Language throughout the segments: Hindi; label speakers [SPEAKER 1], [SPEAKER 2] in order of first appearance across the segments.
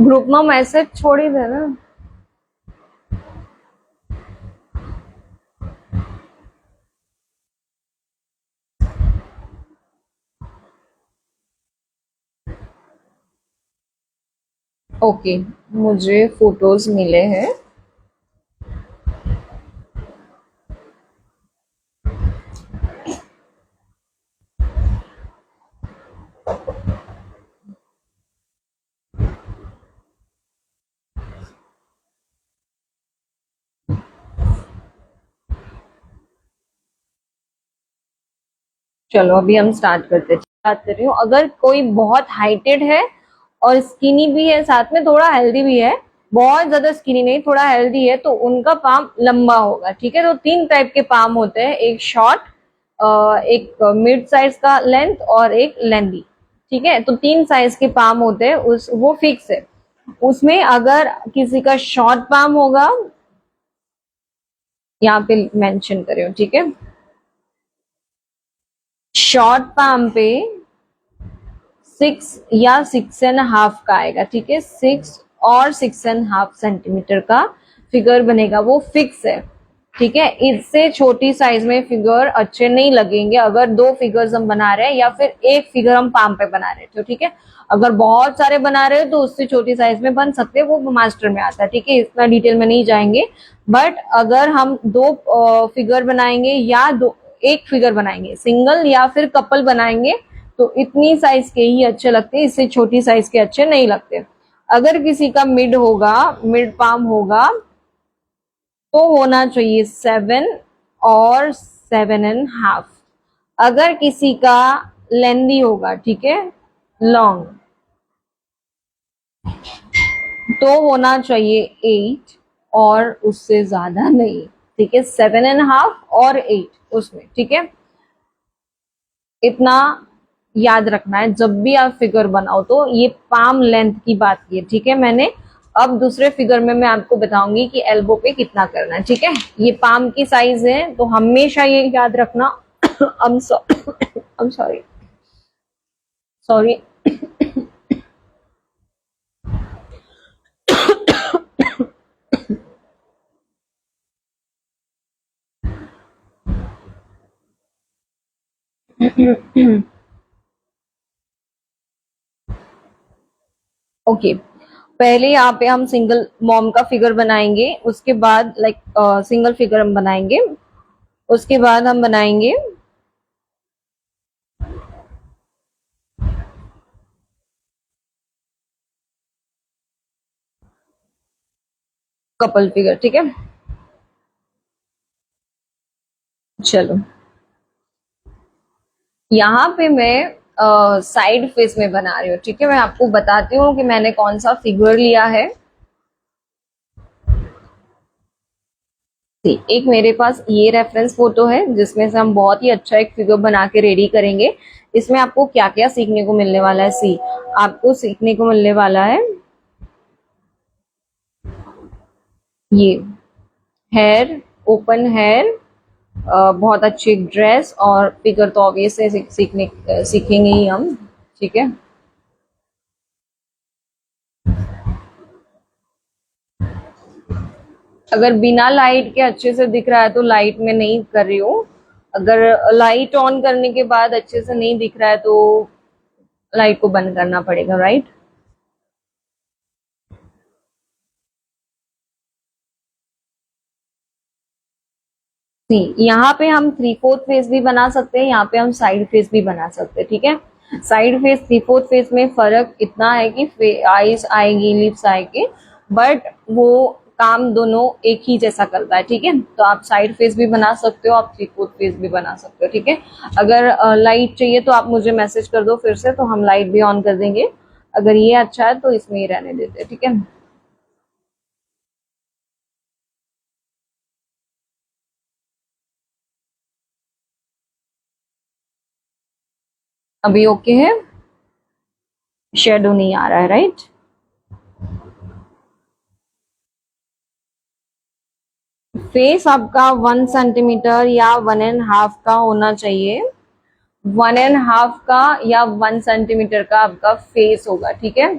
[SPEAKER 1] ग्रुप में मैसेज छोड़ी दे ना। ओके, मुझे फोटोज मिले हैं। चलो अभी हम स्टार्ट करते हैं। बात कर रही हूँ, अगर कोई बहुत हाइटेड है और स्किनी भी है, साथ में थोड़ा हेल्दी भी है, बहुत ज्यादा स्किनी नहीं, थोड़ा हेल्दी है, तो उनका पाम लंबा होगा। ठीक है, तो तीन टाइप के पाम होते हैं, एक शॉर्ट, एक मिड साइज का लेंथ और एक लेंथी। ठीक है, तो तीन साइज के पाम होते हैं, उस वो फिक्स है। उसमें अगर किसी का शॉर्ट पाम होगा, यहाँ पे मेंशन कर रही हूँ, ठीक है, शॉर्ट पाम पे 6 या 6.5 का आएगा। ठीक है, 6 और 6.5 सेंटीमीटर का फिगर बनेगा, वो फिक्स है। ठीक है, इससे छोटी साइज में फिगर अच्छे नहीं लगेंगे अगर दो फिगर्स हम बना रहे हैं या फिर एक फिगर हम पाम पे बना रहे हैं। तो ठीक है, अगर बहुत सारे बना रहे हो तो उससे छोटी साइज में बन सकते हैं, वो मास्टर में आता है। ठीक है, इतना डिटेल में नहीं जाएंगे, बट अगर हम दो फिगर बनाएंगे या दो एक फिगर बनाएंगे, सिंगल या फिर कपल बनाएंगे, तो इतनी साइज के ही अच्छे लगते हैं, इससे छोटी साइज के अच्छे नहीं लगते। अगर किसी का मिड होगा, मिड पाम होगा, तो होना चाहिए 7 और 7.5। अगर किसी का लेंदी होगा, ठीक है, लॉन्ग, तो होना चाहिए 8 और उससे ज्यादा नहीं। ठीक है, 7.5 और 8 उसमें। ठीक है, इतना याद रखना है जब भी आप फिगर बनाओ। तो ये पाम लेंथ की बात की है। ठीक है, मैंने अब दूसरे फिगर में मैं आपको बताऊंगी कि एल्बो पे कितना करना है। ठीक है, ये पाम की साइज है, तो हमेशा ये याद रखना। I'm sorry, sorry. ओके, पहले यहाँ पे हम सिंगल मॉम का फिगर बनाएंगे, उसके बाद लाइक सिंगल फिगर हम बनाएंगे, उसके बाद हम बनाएंगे कपल फिगर। ठीक है, चलो यहाँ पे मैं साइड फेस में बना रही हूँ। ठीक है, मैं आपको बताती हूँ कि मैंने कौन सा फिगर लिया है। एक मेरे पास ये रेफरेंस फोटो है जिसमें से हम बहुत ही अच्छा एक फिगर बना के रेडी करेंगे। इसमें आपको क्या क्या सीखने को मिलने वाला है, आपको सीखने को मिलने वाला है ये हेयर, ओपन हेयर, बहुत अच्छी ड्रेस, और फिगर तो ऑब्वियस है, सीखेंगे ही हम। ठीक है, अगर बिना लाइट के अच्छे से दिख रहा है तो लाइट में नहीं कर रही हूँ, अगर लाइट ऑन करने के बाद अच्छे से नहीं दिख रहा है तो लाइट को बंद करना पड़ेगा, राइट। यहाँ पे हम 3/4 फेस भी बना सकते हैं, यहाँ पे हम साइड फेस भी बना सकते हैं। ठीक है, साइड फेस 3/4 फेस में फर्क इतना है कि आईज आएगी, लिप्स आएंगे, बट वो काम दोनों एक ही जैसा करता है। ठीक है, तो आप साइड फेस भी बना सकते हो, आप 3/4 फेस भी बना सकते हो। ठीक है, अगर लाइट चाहिए तो आप मुझे मैसेज कर दो फिर से, तो हम लाइट भी ऑन कर देंगे। अगर ये अच्छा है तो इसमें ही रहने देते हैं। ठीक है, अभी ओके है, शेडो नहीं आ रहा है, राइट। फेस आपका 1 सेंटीमीटर या 1.5 का होना चाहिए। 1.5 का या 1 सेंटीमीटर का आपका फेस होगा, ठीक है।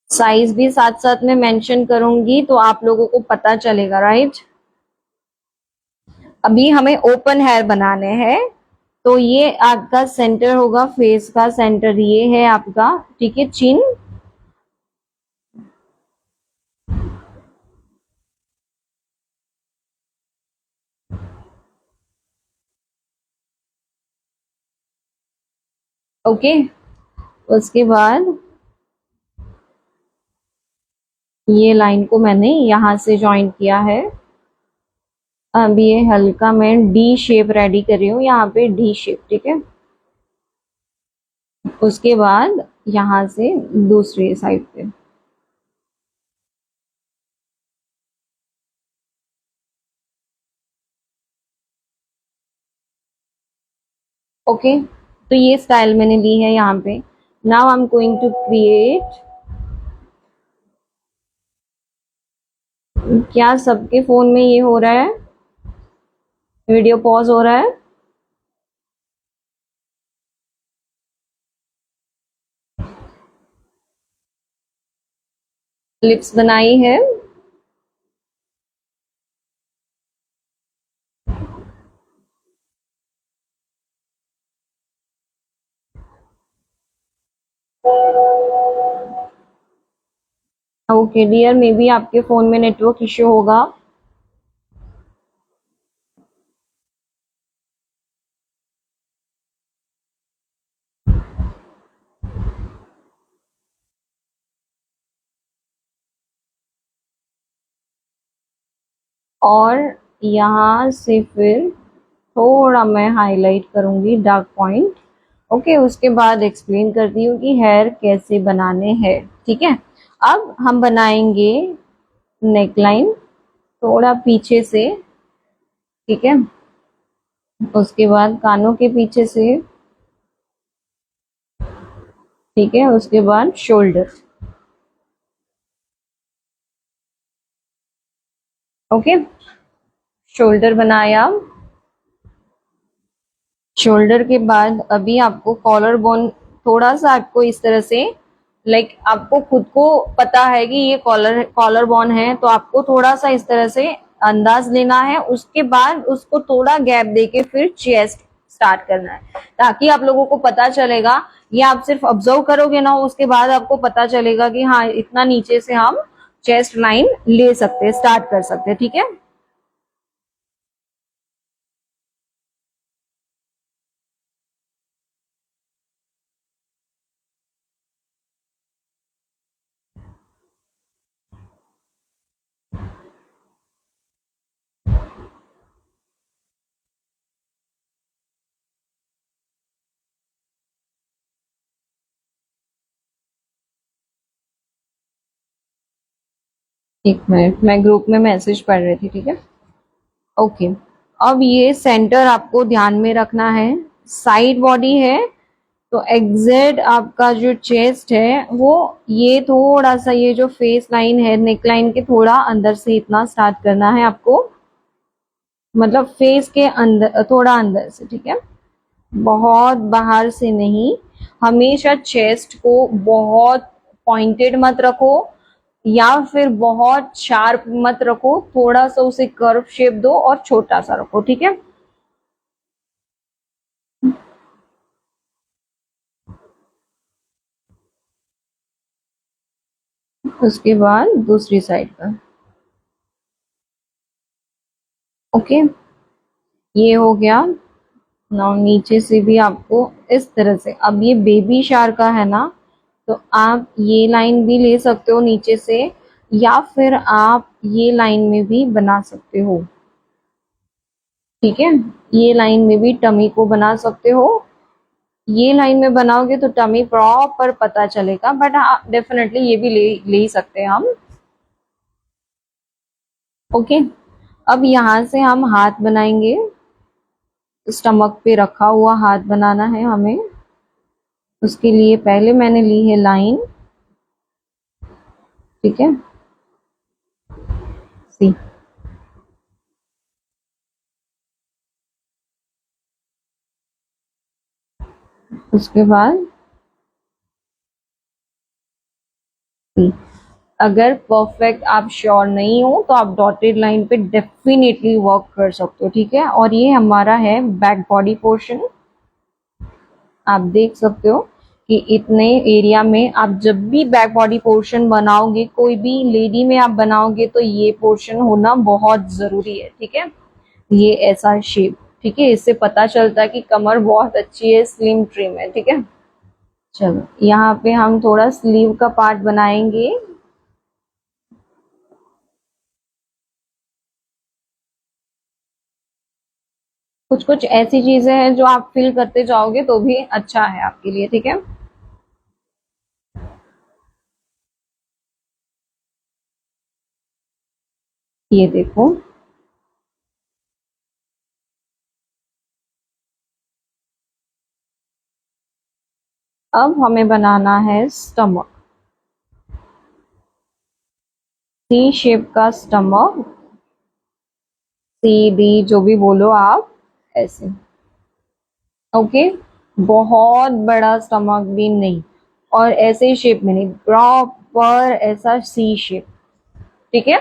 [SPEAKER 1] साइज भी साथ साथ में मेंशन करूंगी तो आप लोगों को पता चलेगा, राइट। अभी हमें ओपन हेयर बनाने हैं, तो ये आपका सेंटर होगा, फेस का सेंटर ये है आपका, ठीक है। चिन, ओके। उसके बाद ये लाइन को मैंने यहां से ज्वाइन किया है। अब ये हल्का मैं डी शेप रेडी कर रही हूँ, यहाँ पे डी शेप, ठीक है। उसके बाद यहां से दूसरी साइड पे, ओके। तो ये स्टाइल मैंने ली है यहाँ पे। Now I am going to create. क्या सबके फोन में ये हो रहा है, वीडियो पॉज हो रहा है? लिप्स बनाई है, ओके डियर, मे बी आपके फोन में नेटवर्क इश्यू होगा। और यहाँ से फिर थोड़ा मैं हाईलाइट करूंगी डार्क पॉइंट, ओके। उसके बाद एक्सप्लेन करती हूँ कि हेयर कैसे बनाने हैं, ठीक है। अब हम बनाएंगे नेकलाइन थोड़ा पीछे से, ठीक है। उसके बाद कानों के पीछे से, ठीक है। उसके बाद शोल्डर, ओके। शोल्डर बनाया। शोल्डर के बाद अभी आपको कॉलर बोन थोड़ा सा आपको इस तरह से, लाइक आपको खुद को पता है कि ये कॉलर कॉलर बोन है, तो आपको थोड़ा सा इस तरह से अंदाज लेना है। उसके बाद उसको थोड़ा गैप देके फिर चेस्ट स्टार्ट करना है, ताकि आप लोगों को पता चलेगा। ये आप सिर्फ ऑब्जर्व करोगे ना, उसके बाद आपको पता चलेगा कि हाँ इतना नीचे से हम चेस्ट लाइन ले सकते हैं, स्टार्ट कर सकते हैं, ठीक है। एक मिनट, मैं ग्रुप में मैसेज पढ़ रही थी, ठीक है, ओके। अब ये सेंटर आपको ध्यान में रखना है। साइड बॉडी है, तो एग्जैक्ट आपका जो चेस्ट है वो ये थोड़ा सा, ये जो फेस लाइन है नेक लाइन के थोड़ा अंदर से इतना स्टार्ट करना है आपको, मतलब फेस के अंदर थोड़ा अंदर से, ठीक है। बहुत बाहर से नहीं। हमेशा चेस्ट को बहुत पॉइंटेड मत रखो या फिर बहुत शार्प मत रखो, थोड़ा सा उसे कर्व शेप दो और छोटा सा रखो, ठीक है। उसके बाद दूसरी साइड का, ओके। ये हो गया। नाउ नीचे से भी आपको इस तरह से, अब ये बेबी शार का है ना, तो आप ये लाइन भी ले सकते हो नीचे से, या फिर आप ये लाइन में भी बना सकते हो, ठीक है। ये लाइन में भी टमी को बना सकते हो। ये लाइन में बनाओगे तो टमी प्रॉपर पता चलेगा, बट डेफिनेटली ये भी ले ही सकते हैं हम, ओके। अब यहाँ से हम हाथ बनाएंगे, स्टमक पे रखा हुआ हाथ बनाना है हमें। उसके लिए पहले मैंने ली है लाइन, ठीक है, सी। उसके बाद सी। अगर परफेक्ट आप श्योर नहीं हो तो आप डॉटेड लाइन पे डेफिनेटली वर्क कर सकते हो, ठीक है। और ये हमारा है बैक बॉडी पोर्शन। आप देख सकते हो कि इतने एरिया में आप जब भी बैक बॉडी पोर्शन बनाओगे, कोई भी लेडी में आप बनाओगे, तो ये पोर्शन होना बहुत जरूरी है, ठीक है। ये ऐसा शेप, ठीक है, इससे पता चलता है कि कमर बहुत अच्छी है, स्लिम ट्रिम है, ठीक है। चलो यहाँ पे हम थोड़ा स्लीव का पार्ट बनाएंगे। कुछ कुछ ऐसी चीजें हैं जो आप फिल करते जाओगे तो भी अच्छा है आपके लिए, ठीक है। ये देखो, अब हमें बनाना है स्टमक, सी शेप का स्टमक, सी डी जो भी बोलो आप, ऐसे। ओके, बहुत बड़ा स्टमक भी नहीं और ऐसे शेप में नहीं, प्रॉपर ऐसा सी शेप, ठीक है।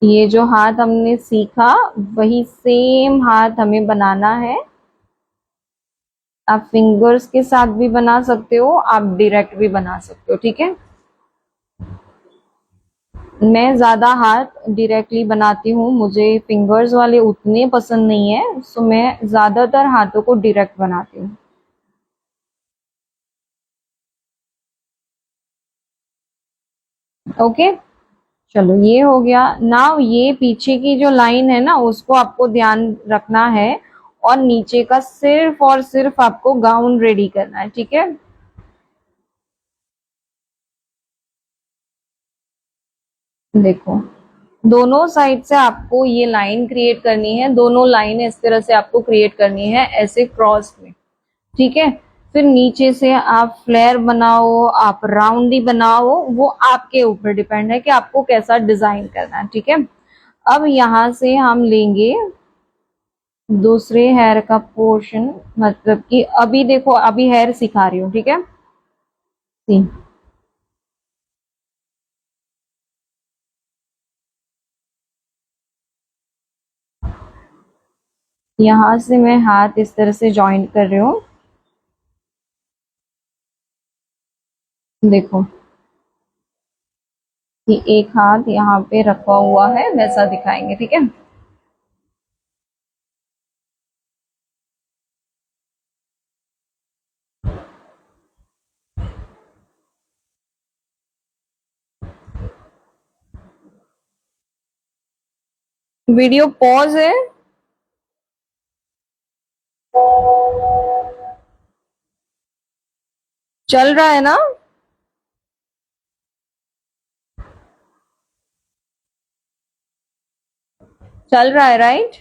[SPEAKER 1] ये जो हाथ हमने सीखा वही सेम हाथ हमें बनाना है। आप फिंगर्स के साथ भी बना सकते हो, आप डायरेक्ट भी बना सकते हो, ठीक है। मैं ज्यादा हाथ डायरेक्टली बनाती हूँ, मुझे फिंगर्स वाले उतने पसंद नहीं है, सो मैं ज्यादातर हाथों को डायरेक्ट बनाती हूँ। ओके, चलो ये हो गया। नाउ ये पीछे की जो लाइन है ना, उसको आपको ध्यान रखना है और नीचे का सिर्फ और सिर्फ आपको गाउन रेडी करना है, ठीक है। देखो, दोनों साइड से आपको ये लाइन क्रिएट करनी है, दोनों लाइन इस तरह से आपको क्रिएट करनी है, ऐसे क्रॉस में, ठीक है। फिर नीचे से आप फ्लेयर बनाओ, आप राउंडी बनाओ, वो आपके ऊपर डिपेंड है कि आपको कैसा डिजाइन करना है, ठीक है। अब यहां से हम लेंगे दूसरे हेयर का पोर्शन, मतलब कि अभी देखो, अभी हेयर सिखा रही हूँ, ठीक है। सी, यहां से मैं हाथ इस तरह से जॉइंट कर रही हूँ, देखो कि एक हाथ यहाँ पे रखा हुआ है, वैसा दिखाएंगे, ठीक है। वीडियो पॉज है, चल रहा है ना? चल रहा है, राइट।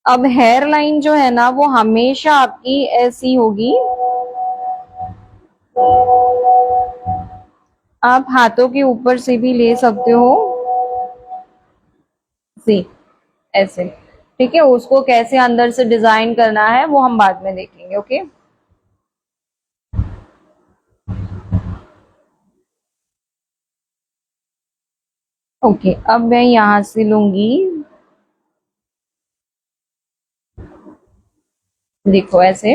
[SPEAKER 1] अब हेयर लाइन जो है ना, वो हमेशा आपकी ऐसी होगी। आप हाथों के ऊपर से भी ले सकते हो, सी, ऐसे, ठीक है। उसको कैसे अंदर से डिजाइन करना है वो हम बाद में देखेंगे, ओके। ओके, अब मैं यहां से लूंगी, देखो ऐसे।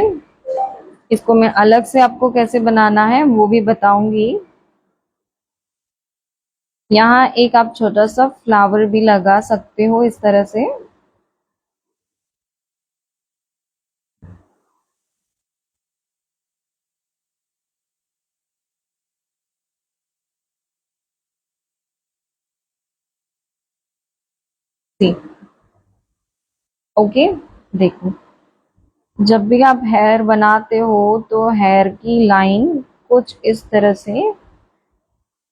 [SPEAKER 1] इसको मैं अलग से आपको कैसे बनाना है वो भी बताऊंगी। यहाँ एक आप छोटा सा फ्लावर भी लगा सकते हो इस तरह से। सी, ओके, देखो, जब भी आप हेयर बनाते हो तो हेयर की लाइन कुछ इस तरह से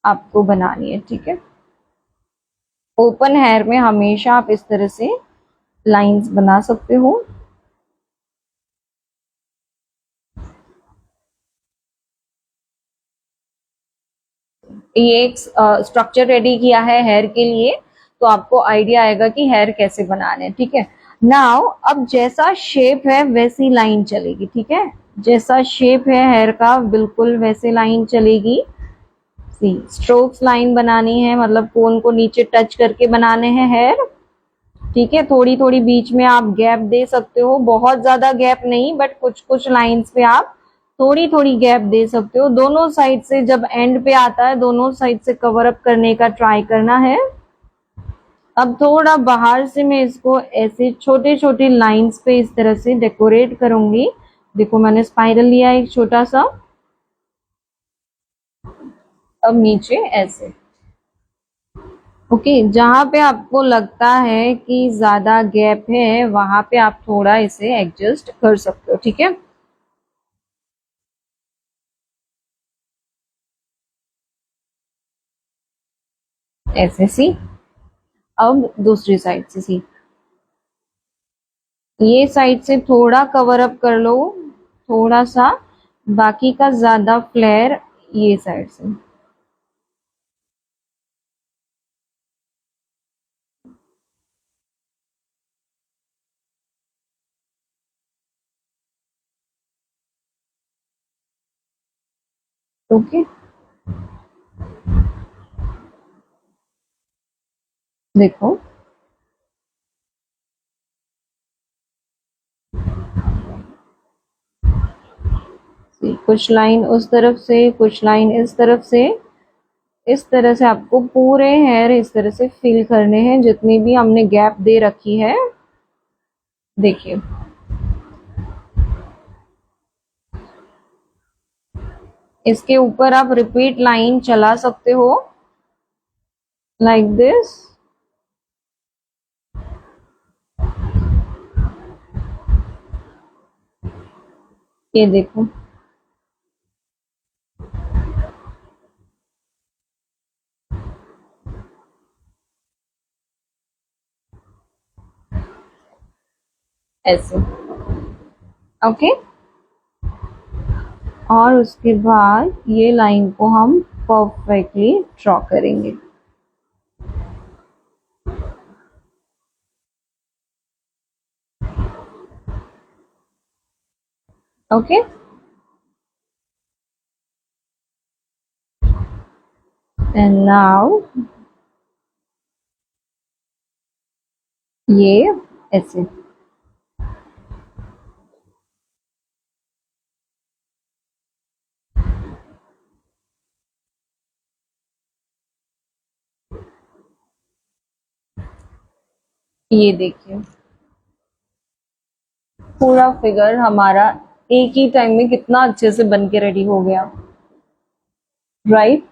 [SPEAKER 1] आपको बनानी है, ठीक है। ओपन हेयर में हमेशा आप इस तरह से लाइंस बना सकते हो। ये एक स्ट्रक्चर रेडी किया है हेयर के लिए, तो आपको आइडिया आएगा कि हेयर कैसे बनाने हैं, ठीक है। नाउ अब जैसा शेप है वैसी लाइन चलेगी, ठीक है। जैसा शेप है हेयर का बिल्कुल वैसे लाइन चलेगी। सी स्ट्रोक्स लाइन बनानी है, मतलब कोन को नीचे टच करके बनाने हैं हेयर, ठीक है। थोड़ी थोड़ी बीच में आप गैप दे सकते हो, बहुत ज्यादा गैप नहीं, बट कुछ कुछ लाइंस पे आप थोड़ी थोड़ी गैप दे सकते हो। दोनों साइड से जब एंड पे आता है दोनों साइड से कवर अप करने का ट्राई करना है। अब थोड़ा बाहर से मैं इसको ऐसे छोटे छोटे लाइंस पे इस तरह से डेकोरेट करूंगी। देखो मैंने स्पाइरल लिया एक छोटा सा, अब नीचे ऐसे। ओके, जहां पे आपको लगता है कि ज्यादा गैप है वहां पे आप थोड़ा इसे एडजस्ट कर सकते हो, ठीक है। ऐसे सी। अब दूसरी साइड से सी, ये साइड से थोड़ा कवर अप कर लो, थोड़ा सा, बाकी का ज्यादा फ्लेयर ये साइड से। ओके, देखो कुछ लाइन उस तरफ से, कुछ लाइन इस तरफ से। इस तरह से आपको पूरे हेयर इस तरह से फिल करने हैं, जितनी भी हमने गैप दे रखी है। देखिए इसके ऊपर आप रिपीट लाइन चला सकते हो, लाइक दिस। ये देखो, ऐसे। ओके, और उसके बाद ये लाइन को हम परफेक्टली ड्रॉ करेंगे। ओके, एंड नाउ ये ऐसे। ये देखिए पूरा फिगर हमारा एक ही टाइम में कितना अच्छे से बन के रेडी हो गया, राइट।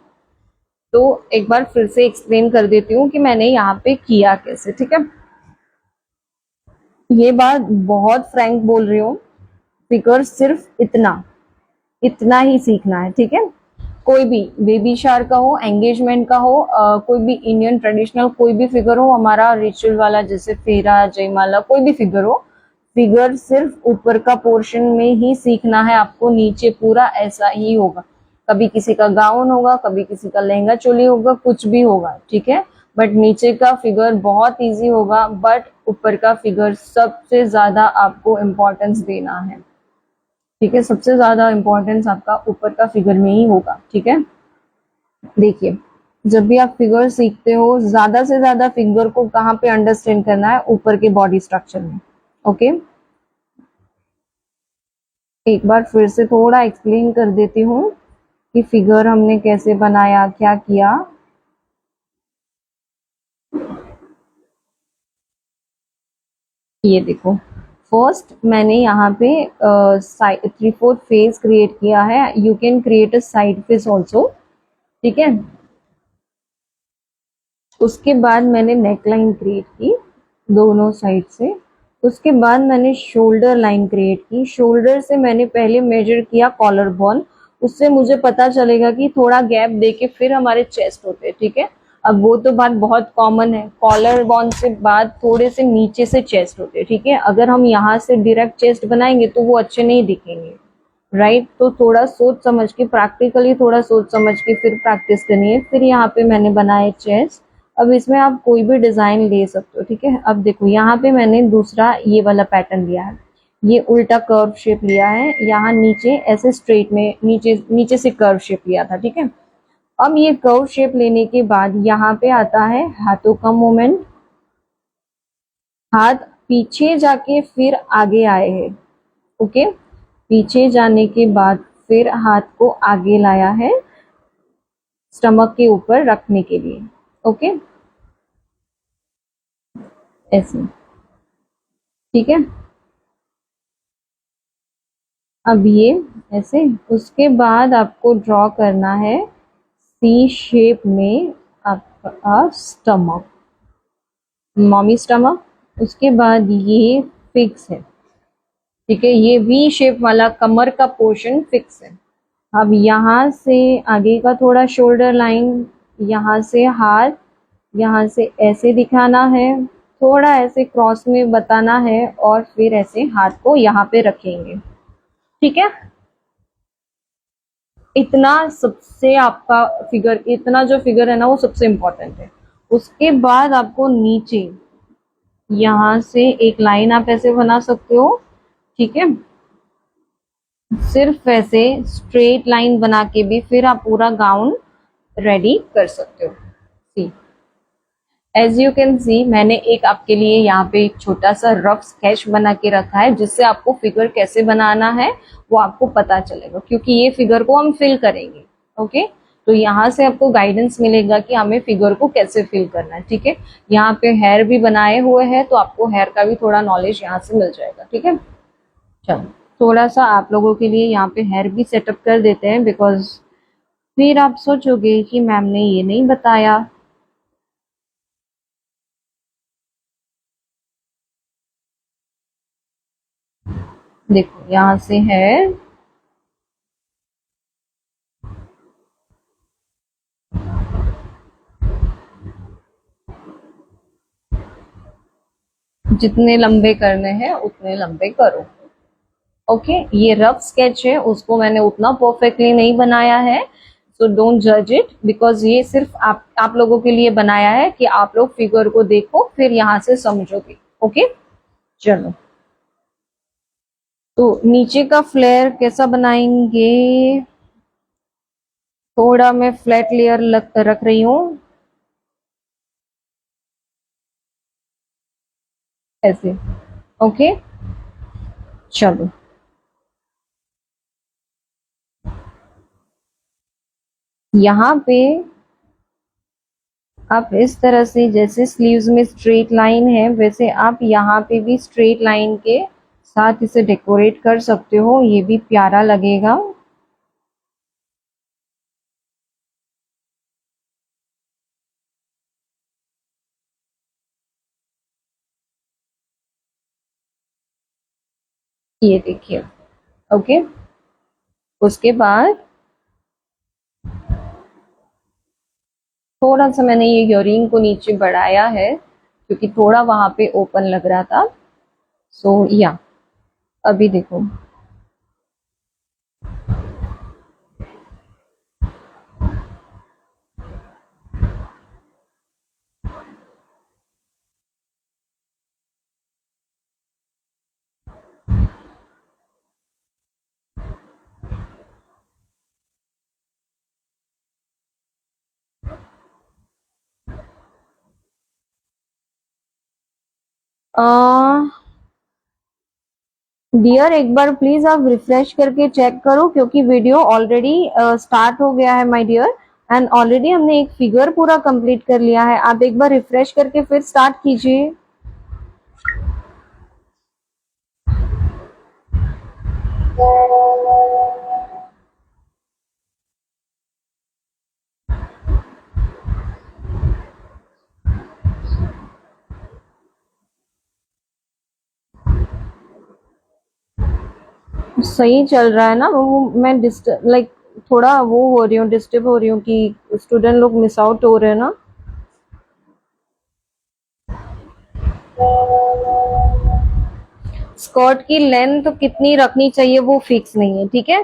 [SPEAKER 1] तो एक बार फिर से एक्सप्लेन कर देती हूँ कि मैंने यहाँ पे किया कैसे, ठीक है। ये बात बहुत फ्रैंक बोल रही हूँ, फिगर सिर्फ इतना इतना ही सीखना है, ठीक है। कोई भी बेबी शावर का हो, एंगेजमेंट का हो, कोई भी इंडियन ट्रेडिशनल कोई भी फिगर हो, हमारा रिचुअल वाला जैसे फेरा, जयमाला, कोई भी फिगर हो, फिगर सिर्फ ऊपर का पोर्शन में ही सीखना है आपको, नीचे पूरा ऐसा ही होगा। कभी किसी का गाउन होगा, कभी किसी का लहंगा चोली होगा, कुछ भी होगा, ठीक है। बट नीचे का फिगर बहुत इजी होगा, बट ऊपर का फिगर सबसे ज्यादा आपको इम्पोर्टेंस देना है, ठीक है। सबसे ज्यादा इम्पोर्टेंस आपका ऊपर का फिगर में ही होगा, ठीक है। देखिए जब भी आप फिगर सीखते हो, ज्यादा से ज्यादा फिगर को कहाँ पे अंडरस्टैंड करना है, ऊपर के बॉडी स्ट्रक्चर में। ओके, एक बार फिर से थोड़ा एक्सप्लेन कर देती हूँ कि फिगर हमने कैसे बनाया, क्या किया। ये देखो, फर्स्ट मैंने यहाँ पे 3/4 फेस क्रिएट किया है, you can create a side face also, ठीक है। उसके बाद मैंने नेक लाइन क्रिएट की दोनों साइड से। उसके बाद मैंने शोल्डर लाइन क्रिएट की, शोल्डर से मैंने पहले मेजर किया कॉलर बोन, उससे मुझे पता चलेगा कि थोड़ा गैप देके फिर हमारे चेस्ट होते हैं, ठीक है। अब वो तो बात बहुत कॉमन है, कॉलर बोन से बाद थोड़े से नीचे से चेस्ट होते हैं, ठीक है। अगर हम यहाँ से डायरेक्ट चेस्ट बनाएंगे तो वो अच्छे नहीं दिखेंगे, राइट। तो थोड़ा सोच समझ के, प्रैक्टिकली थोड़ा सोच समझ के फिर प्रैक्टिस करनी है। फिर यहाँ पे मैंने बनाए चेस्ट। अब इसमें आप कोई भी डिजाइन ले सकते हो, ठीक है। अब देखो यहाँ पे मैंने दूसरा ये वाला पैटर्न लिया है, ये उल्टा कर्व शेप लिया है, यहाँ नीचे ऐसे स्ट्रेट में नीचे नीचे से कर्व शेप लिया था, ठीक है। अब ये कर्व शेप लेने के बाद यहाँ पे आता है हाथों का मूवमेंट, हाथ पीछे जाके फिर आगे आए हैं, ओके। पीछे जाने के बाद फिर हाथ को आगे लाया है स्टमक के ऊपर रखने के लिए, ओके, ऐसे, ठीक है। अब ये ऐसे, उसके बाद आपको ड्रॉ करना है सी शेप में आपका स्टमक, मॉमी स्टमक। उसके बाद ये फिक्स है, ठीक है, ये वी शेप वाला कमर का पोर्शन फिक्स है। अब यहाँ से आगे का थोड़ा शोल्डर लाइन, यहाँ से हाथ, यहाँ से ऐसे दिखाना है, थोड़ा ऐसे क्रॉस में बताना है, और फिर ऐसे हाथ को यहाँ पे रखेंगे, ठीक है। इतना सबसे आपका फिगर, इतना जो फिगर है ना वो सबसे इम्पोर्टेंट है। उसके बाद आपको नीचे यहाँ से एक लाइन आप ऐसे बना सकते हो, ठीक है। सिर्फ ऐसे स्ट्रेट लाइन बना के भी फिर आप पूरा गाउन रेडी कर सकते हो। सी, एज यू कैन सी, मैंने एक आपके लिए यहाँ पे एक छोटा सा रफ स्केच बना के रखा है, जिससे आपको फिगर कैसे बनाना है वो आपको पता चलेगा, क्योंकि ये फिगर को हम फिल करेंगे, ओके। तो यहाँ से आपको गाइडेंस मिलेगा कि हमें फिगर को कैसे फिल करना है, ठीक है। यहाँ पे हेयर भी बनाए हुए हैं, तो आपको हेयर का भी थोड़ा नॉलेज यहाँ से मिल जाएगा, ठीक है। चलो, थोड़ा सा आप लोगों के लिए यहाँ पे हेयर भी सेटअप कर देते हैं, बिकॉज फिर आप सोचोगे कि मैम ने ये नहीं बताया। देखो यहाँ से है, जितने लंबे करने हैं उतने लंबे करो, ओके। ये रफ स्केच है, उसको मैंने उतना परफेक्टली नहीं बनाया है, सो डोंट जज इट, बिकॉज ये सिर्फ आप लोगों के लिए बनाया है कि आप लोग फिगर को देखो फिर यहाँ से समझोगे, ओके। चलो, तो नीचे का फ्लेयर कैसा बनाएंगे, थोड़ा मैं फ्लैट लेयर रख रही हूँ ऐसे, ओके। चलो, यहाँ पे आप इस तरह से, जैसे स्लीव्स में स्ट्रेट लाइन है वैसे आप यहाँ पे भी स्ट्रेट लाइन के साथ इसे डेकोरेट कर सकते हो, ये भी प्यारा लगेगा। ये देखिए, ओके। उसके बाद थोड़ा सा मैंने ये इयररिंग को नीचे बढ़ाया है, क्योंकि थोड़ा वहां पे ओपन लग रहा था, सो या अभी देखो, डियर एक बार प्लीज आप रिफ्रेश करके चेक करो, क्योंकि वीडियो ऑलरेडी स्टार्ट हो गया है माय डियर, एंड ऑलरेडी हमने एक फिगर पूरा कंप्लीट कर लिया है। आप एक बार रिफ्रेश करके फिर स्टार्ट कीजिए। सही चल रहा है ना वो, मैं डिस्टर्ब लाइक थोड़ा वो हो रही हूँ, डिस्टर्ब हो रही हूँ कि स्टूडेंट लोग मिस आउट हो रहे हैं ना। स्कर्ट की लेंथ कितनी रखनी चाहिए वो फिक्स नहीं है, ठीक है।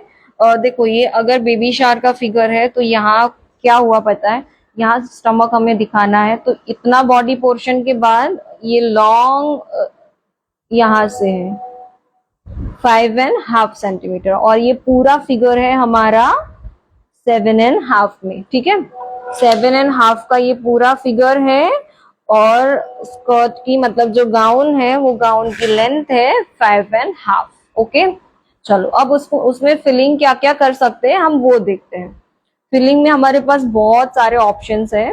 [SPEAKER 1] देखो ये अगर बेबी शार का फिगर है तो यहाँ क्या हुआ पता है, यहाँ स्टमक हमें दिखाना है तो इतना बॉडी पोर्शन के बाद ये लॉन्ग यहाँ से है 5.5 सेंटीमीटर और ये पूरा फिगर है हमारा 7.5 में, ठीक है। 7.5 का ये पूरा फिगर है और स्कर्ट की मतलब जो गाउन है वो गाउन की लेंथ है 5.5। ओके, चलो अब उसको उसमें फिलिंग क्या क्या कर सकते हैं हम वो देखते हैं। फिलिंग में हमारे पास बहुत सारे ऑप्शंस है।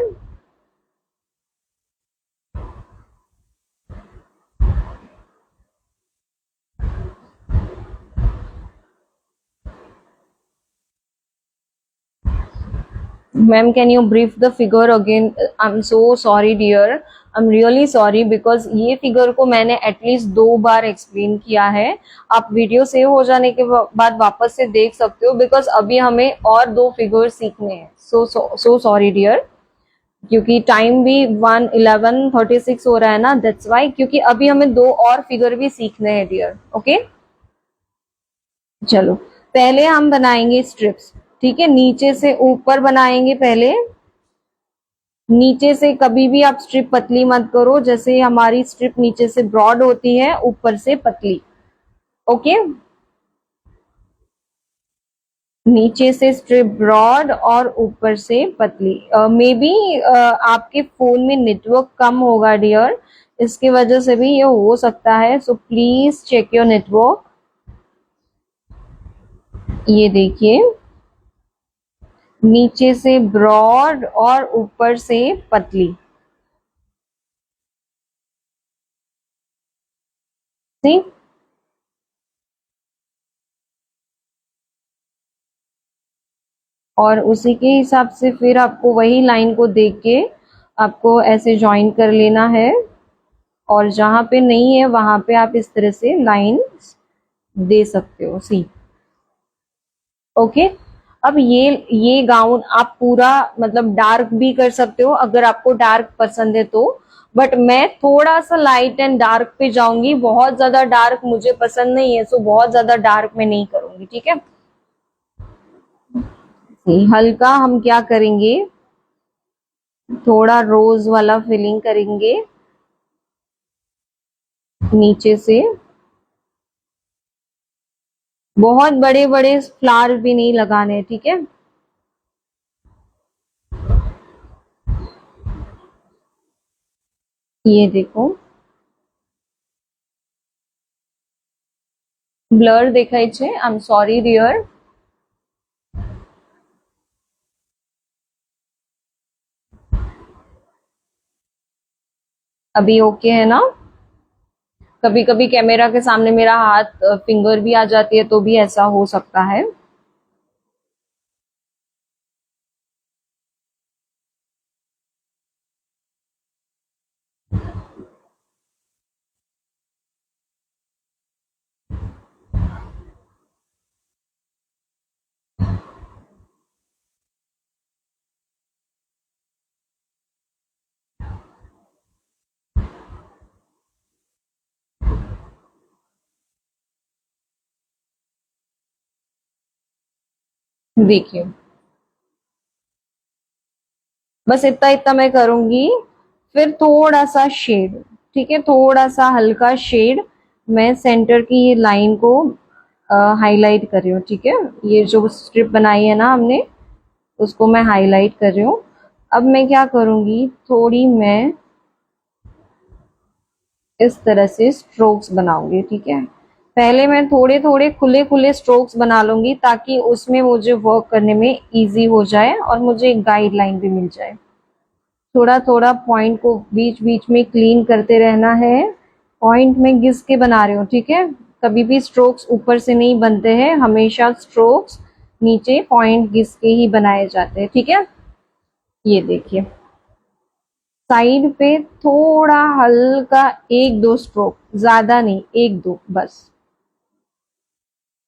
[SPEAKER 1] Ma'am can you brief the figure again? I am so sorry dear, I am really sorry because ये फिगर को मैंने एटलीस्ट 2 बार एक्सप्लेन किया है। आप वीडियो सेव हो जाने के बाद वापस से देख सकते हो बिकॉज अभी हमें और 2 फिगर सीखने हैं। सो सॉरी डियर, क्योंकि टाइम भी 11:36 हो रहा है ना, दैट्स वाई, क्योंकि अभी हमें 2 और फिगर भी सीखने हैं डियर। ओके, चलो पहले हम बनाएंगे स्ट्रिप्स, ठीक है। नीचे से ऊपर बनाएंगे पहले। नीचे से कभी भी आप स्ट्रिप पतली मत करो, जैसे हमारी स्ट्रिप नीचे से ब्रॉड होती है ऊपर से पतली। ओके, नीचे से स्ट्रिप ब्रॉड और ऊपर से पतली। मे बी आपके फोन में नेटवर्क कम होगा डियर, इसकी वजह से भी ये हो सकता है, so please check your network. ये देखिए, नीचे से ब्रॉड और ऊपर से पतली। सी, और उसी के हिसाब से फिर आपको वही लाइन को देख के आपको ऐसे ज्वाइन कर लेना है और जहां पे नहीं है वहां पे आप इस तरह से लाइन दे सकते हो। सी, ओके। अब ये गाउन आप पूरा मतलब डार्क भी कर सकते हो अगर आपको डार्क पसंद है तो, बट मैं थोड़ा सा लाइट एंड डार्क पे जाऊंगी, बहुत ज्यादा डार्क मुझे पसंद नहीं है, सो बहुत ज्यादा डार्क में नहीं करूंगी, ठीक है। हल्का हम क्या करेंगे, थोड़ा रोज वाला फिलिंग करेंगे नीचे से। बहुत बड़े बड़े फ्लावर भी नहीं लगाने, ठीक है। ये देखो ब्लर देखाय છે, आई एम सॉरी डियर। अभी ओके है ना? कभी कभी कैमरा के सामने मेरा हाथ फिंगर भी आ जाती है तो भी ऐसा हो सकता है। देखिए बस इतना इतना मैं करूंगी, फिर थोड़ा सा शेड, ठीक है, थोड़ा सा हल्का शेड मैं सेंटर की ये लाइन को हाईलाइट कर रही हूँ, ठीक है। ये जो स्ट्रिप बनाई है ना हमने उसको मैं हाईलाइट कर रही हूँ। अब मैं क्या करूंगी, थोड़ी मैं इस तरह से स्ट्रोक्स बनाऊंगी, ठीक है। पहले मैं थोड़े थोड़े खुले खुले स्ट्रोक्स बना लूंगी ताकि उसमें मुझे वर्क करने में इजी हो जाए और मुझे एक गाइडलाइन भी मिल जाए। थोड़ा थोड़ा पॉइंट को बीच बीच में क्लीन करते रहना है। पॉइंट में घिस के बना रही हूँ, ठीक है। कभी भी स्ट्रोक्स ऊपर से नहीं बनते हैं, हमेशा स्ट्रोक्स नीचे पॉइंट घिस के ही बनाए जाते हैं, ठीक है। ये देखिए साइड पे थोड़ा हल्का 1-2 स्ट्रोक, ज्यादा नहीं, 1-2 बस।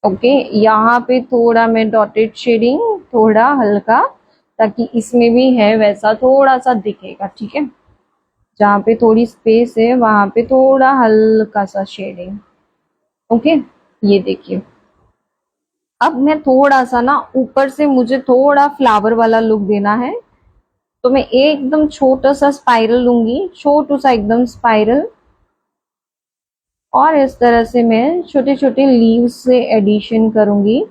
[SPEAKER 1] ओके, यहाँ पे थोड़ा मैं डॉटेड शेडिंग, थोड़ा हल्का, ताकि इसमें भी है वैसा थोड़ा सा दिखेगा, ठीक है। जहाँ पे थोड़ी स्पेस है वहां पे थोड़ा हल्का सा शेडिंग। ओके, ये देखिए। अब मैं थोड़ा सा ना ऊपर से, मुझे थोड़ा फ्लावर वाला लुक देना है, तो मैं एकदम छोटा सा स्पाइरल लूंगी, छोटू सा एकदम स्पाइरल, और इस तरह से मैं छोटे छोटे लीव्स से एडिशन करूंगी।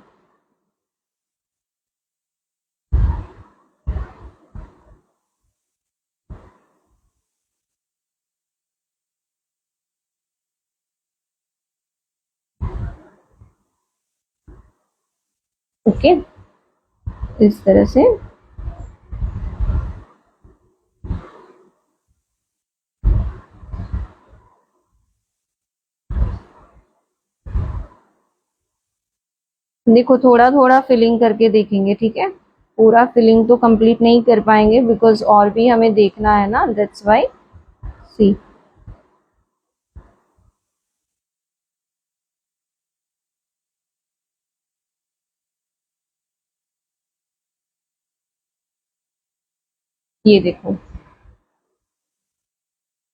[SPEAKER 1] ओके, इस तरह से। देखो, थोड़ा थोड़ा फिलिंग करके देखेंगे, ठीक है? पूरा फिलिंग तो कंप्लीट नहीं कर पाएंगे बिकॉज और भी हमें देखना है ना, दैट्स वाई। सी, ये देखो।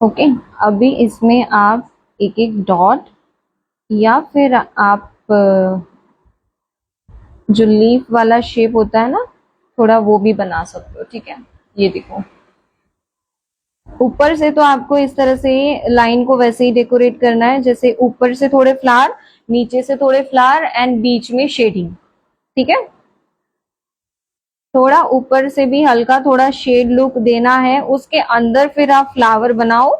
[SPEAKER 1] ओके, अभी इसमें आप एक एक डॉट, या फिर आप जो लीफ वाला शेप होता है ना, थोड़ा वो भी बना सकते हो, ठीक है? ये देखो, ऊपर से तो आपको इस तरह से लाइन को वैसे ही डेकोरेट करना है, जैसे ऊपर से थोड़े फ्लावर, नीचे से थोड़े फ्लावर, एंड बीच में शेडिंग, ठीक है? थोड़ा ऊपर से भी हल्का थोड़ा शेड लुक देना है, उसके अंदर फिर आप फ्लावर बनाओ,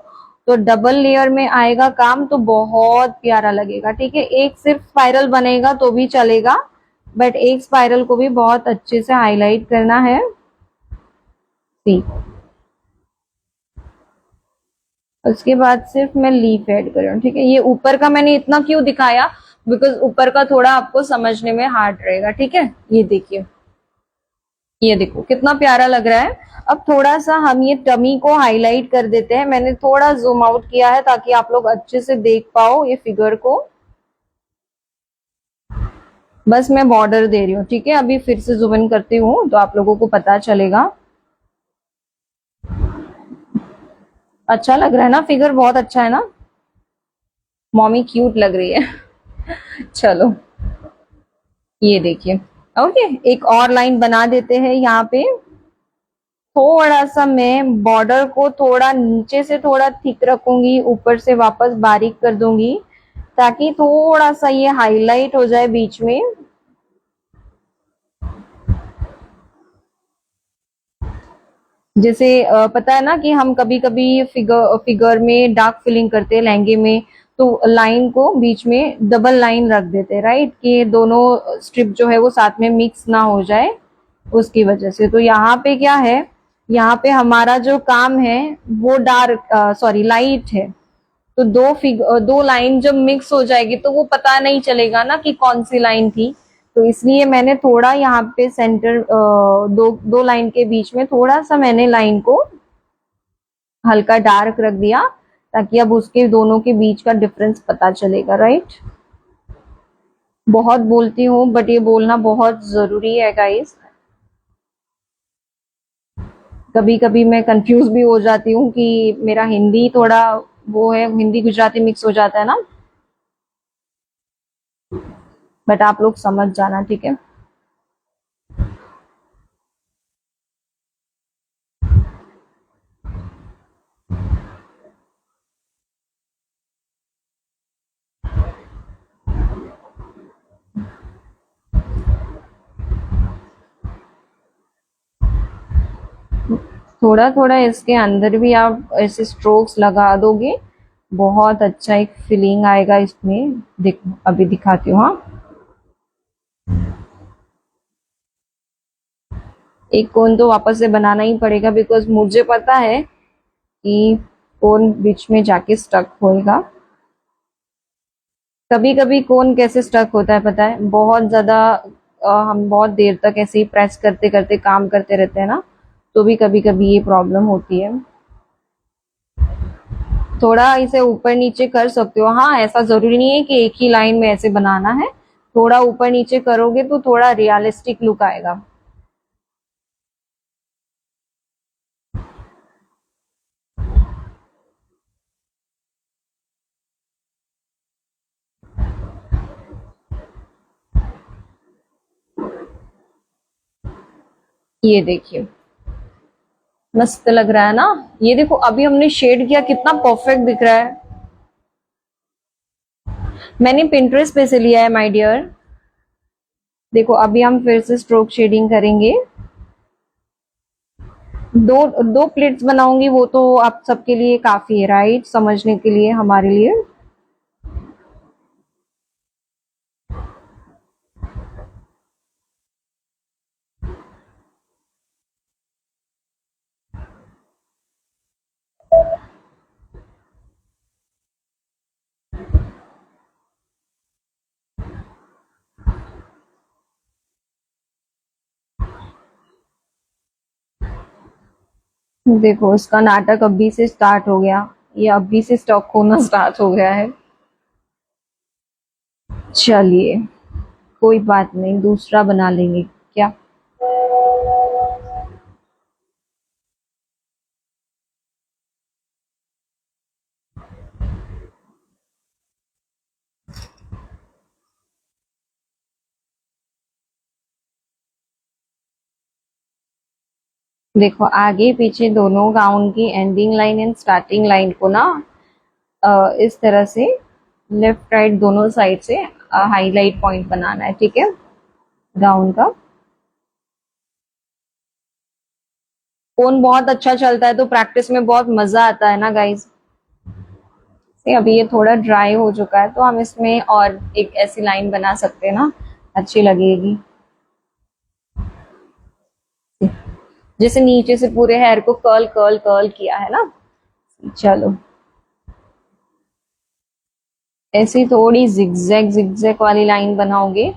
[SPEAKER 1] तो डबल लेयर में आएगा काम, तो बहुत प्यारा लगेगा, ठीक है? एक सिर्फ स्पाइरल बनेगा तो भी चलेगा, बट एक स्पाइरल को भी बहुत अच्छे से हाईलाइट करना है। सी, उसके बाद सिर्फ मैं लीफ ऐड कर रही हूँ, ठीक है? ये ऊपर का मैंने इतना क्यों दिखाया, बिकॉज ऊपर का थोड़ा आपको समझने में हार्ड रहेगा, ठीक है? ये देखिए, ये देखो कितना प्यारा लग रहा है। अब थोड़ा सा हम ये टमी को हाईलाइट कर देते हैं, मैंने थोड़ा जूम आउट किया है ताकि आप लोग अच्छे से देख पाओ ये फिगर को। बस मैं बॉर्डर दे रही हूँ, ठीक है? अभी फिर से जूम इन करती हूँ तो आप लोगों को पता चलेगा। अच्छा लग रहा है ना फिगर? बहुत अच्छा है ना? मॉमी क्यूट लग रही है। चलो, ये देखिए। ओके, एक और लाइन बना देते हैं यहाँ पे। थोड़ा सा मैं बॉर्डर को थोड़ा नीचे से थोड़ा थिक रखूंगी, ऊपर से वापस बारीक कर दूंगी, ताकि थोड़ा सा ये हाईलाइट हो जाए बीच में। जैसे पता है ना कि हम कभी कभी फिगर फिगर में डार्क फिलिंग करते हैं लहंगे में, तो लाइन को बीच में डबल लाइन रख देते हैं, राइट? कि दोनों स्ट्रिप जो है वो साथ में मिक्स ना हो जाए, उसकी वजह से। तो यहाँ पे क्या है, यहाँ पे हमारा जो काम है वो डार्क, सॉरी, लाइट है। तो दो लाइन जब मिक्स हो जाएगी तो वो पता नहीं चलेगा ना कि कौन सी लाइन थी। तो इसलिए मैंने थोड़ा यहाँ पे सेंटर, दो दो लाइन के बीच में थोड़ा सा मैंने लाइन को हल्का डार्क रख दिया, ताकि अब उसके दोनों के बीच का डिफरेंस पता चलेगा, राइट? बहुत बोलती हूँ बट ये बोलना बहुत जरूरी है गाइस। कभी कभी मैं कंफ्यूज भी हो जाती हूँ कि मेरा हिंदी थोड़ा वो है, हिंदी गुजराती मिक्स हो जाता है ना, बट आप लोग समझ जाना, ठीक है? थोड़ा थोड़ा इसके अंदर भी आप ऐसे स्ट्रोक्स लगा दोगे, बहुत अच्छा एक फीलिंग आएगा इसमें। देखो, अभी दिखाती हूँ, हाँ। एक कोन तो वापस से बनाना ही पड़ेगा, बिकॉज मुझे पता है कि कोन बीच में जाके स्टक होएगा। कभी कभी कोन कैसे स्टक होता है पता है? बहुत ज्यादा हम बहुत देर तक ऐसे ही प्रेस करते करते काम करते रहते हैं ना, तो भी कभी कभी ये प्रॉब्लम होती है। थोड़ा इसे ऊपर नीचे कर सकते हो, हाँ, ऐसा जरूरी नहीं है कि एक ही लाइन में ऐसे बनाना है। थोड़ा ऊपर नीचे करोगे तो थोड़ा रियलिस्टिक लुक आएगा। ये देखिए मस्त लग रहा है ना। ये देखो अभी हमने शेड किया कितना परफेक्ट दिख रहा है। मैंने पिंटरेस्ट पे से लिया है माय डियर। देखो अभी हम फिर से स्ट्रोक शेडिंग करेंगे। दो दो प्लेट्स बनाऊंगी वो तो आप सबके लिए काफी है, राइट, समझने के लिए हमारे लिए। देखो इसका नाटक अभी से स्टार्ट हो गया, ये अभी से स्टॉक होना स्टार्ट हो गया है। चलिए कोई बात नहीं, दूसरा बना लेंगे क्या। देखो आगे पीछे दोनों गाउन की ending line and starting line को ना इस तरह से लेफ्ट राइट दोनों साइड से हाईलाइट पॉइंट बनाना है, ठीक है, गाउन का। फोन बहुत अच्छा चलता है तो प्रैक्टिस में बहुत मजा आता है ना गाइज। अभी ये थोड़ा ड्राई हो चुका है तो हम इसमें और एक ऐसी लाइन बना सकते हैं ना, अच्छी लगेगी। जैसे नीचे से पूरे हेयर को कर्ल कर्ल कर्ल किया है ना। चलो ऐसी थोड़ी जिगजैग जिगजैग वाली लाइन बनाओगे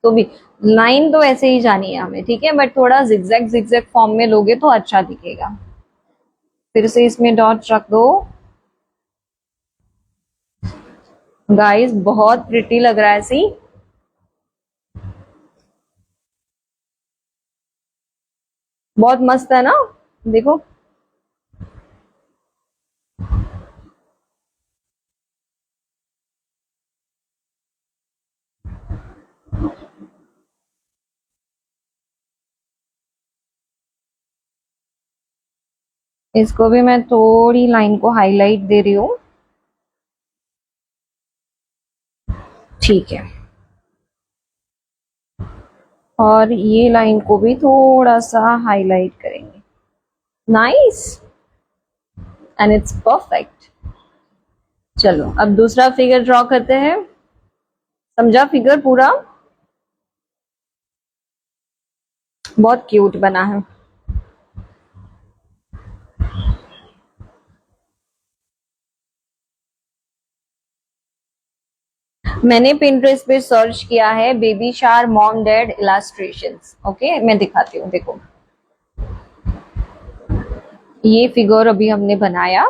[SPEAKER 1] तो भी, लाइन तो ऐसे ही जानी है हमें, ठीक है, बट थोड़ा जिगजैग जिगजैग फॉर्म में लोगे तो अच्छा दिखेगा। फिर से इसमें डॉट रख दो। गाइस बहुत प्रिटी लग रहा है, सी बहुत मस्त है ना। देखो इसको भी मैं थोड़ी लाइन को हाईलाइट दे रही हूँ, ठीक है, और ये लाइन को भी थोड़ा सा हाईलाइट करेंगे। Nice and it's perfect. चलो अब दूसरा फिगर ड्रॉ करते हैं। समझा फिगर पूरा, बहुत क्यूट बना है। मैंने पिंटरेस्ट पे सर्च किया है बेबी शार मॉम डैड इलास्ट्रेशंस, ओके मैं दिखाती हूँ। देखो ये फिगर अभी हमने बनाया,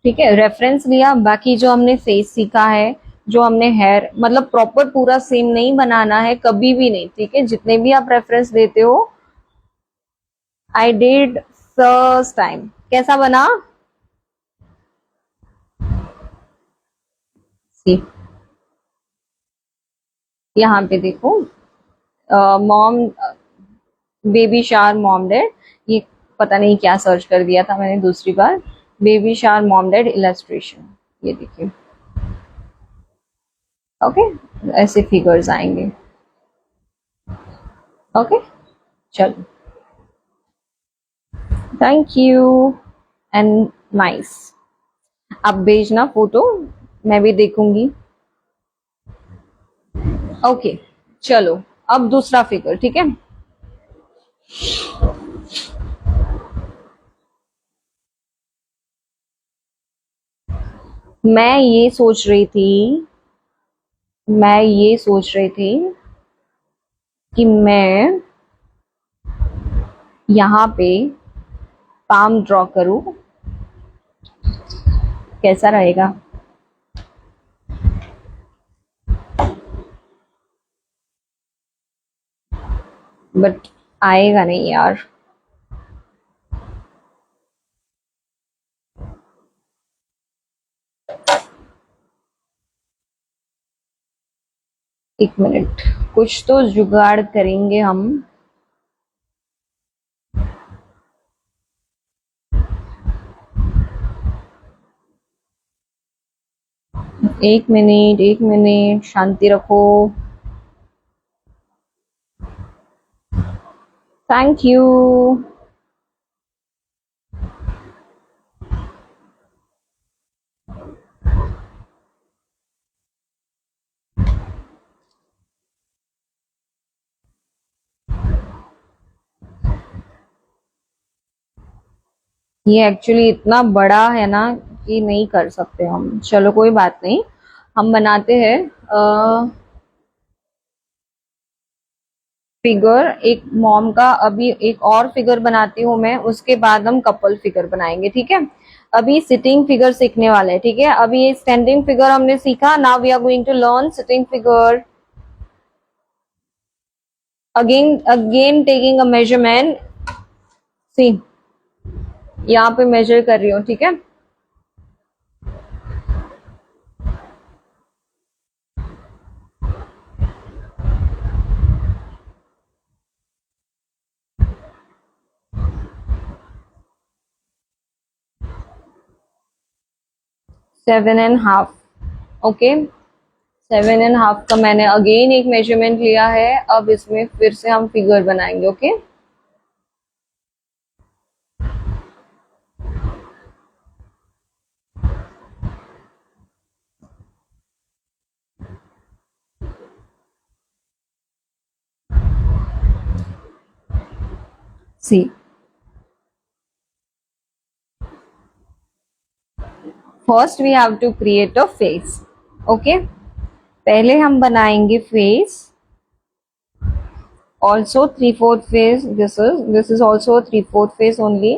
[SPEAKER 1] ठीक है, रेफरेंस लिया, बाकी जो हमने फेस सीखा है, जो हमने हेयर मतलब प्रॉपर पूरा सेम नहीं बनाना है कभी भी नहीं, ठीक है, जितने भी आप रेफरेंस देते हो। आई डिड फर्स्ट टाइम, कैसा बना। सी यहाँ पे देखो मॉम बेबी शार मॉम डैड, ये पता नहीं क्या सर्च कर दिया था मैंने दूसरी बार, बेबी शार मॉम डैड इलस्ट्रेशन, ये देखिए, ओके, ऐसे फिगर्स आएंगे। ओके चलो, थैंक यू एंड नाइस। आप भेजना फोटो, मैं भी देखूंगी। ओके चलो अब दूसरा फिगर, ठीक है। मैं ये सोच रही थी कि मैं यहाँ पे पाम ड्रॉ करूं, कैसा रहेगा। बट आएगा नहीं यार। एक मिनट, कुछ तो जुगाड़ करेंगे हम। एक मिनट शांति रखो। Thank you. ये एक्चुअली इतना बड़ा है ना कि नहीं कर सकते हम। चलो कोई बात नहीं, हम बनाते हैं फिगर एक मॉम का। अभी एक और फिगर बनाती हूँ मैं, उसके बाद हम कपल फिगर बनाएंगे, ठीक है। अभी सिटिंग फिगर सीखने वाले हैं, ठीक है। अभी ये स्टैंडिंग फिगर हमने सीखा, now we are going to learn sitting figure. Again taking a measurement. See, यहाँ पे मेजर कर रही हूँ, ठीक है। 7.5। ओके, 7.5 का मैंने अगेन एक मेजरमेंट लिया है। अब इसमें फिर से हम फिगर बनाएंगे, okay. See, first we have to create a face, okay. पहले हम बनाएंगे face. Also 3/4 face, this is also 3/4 face only.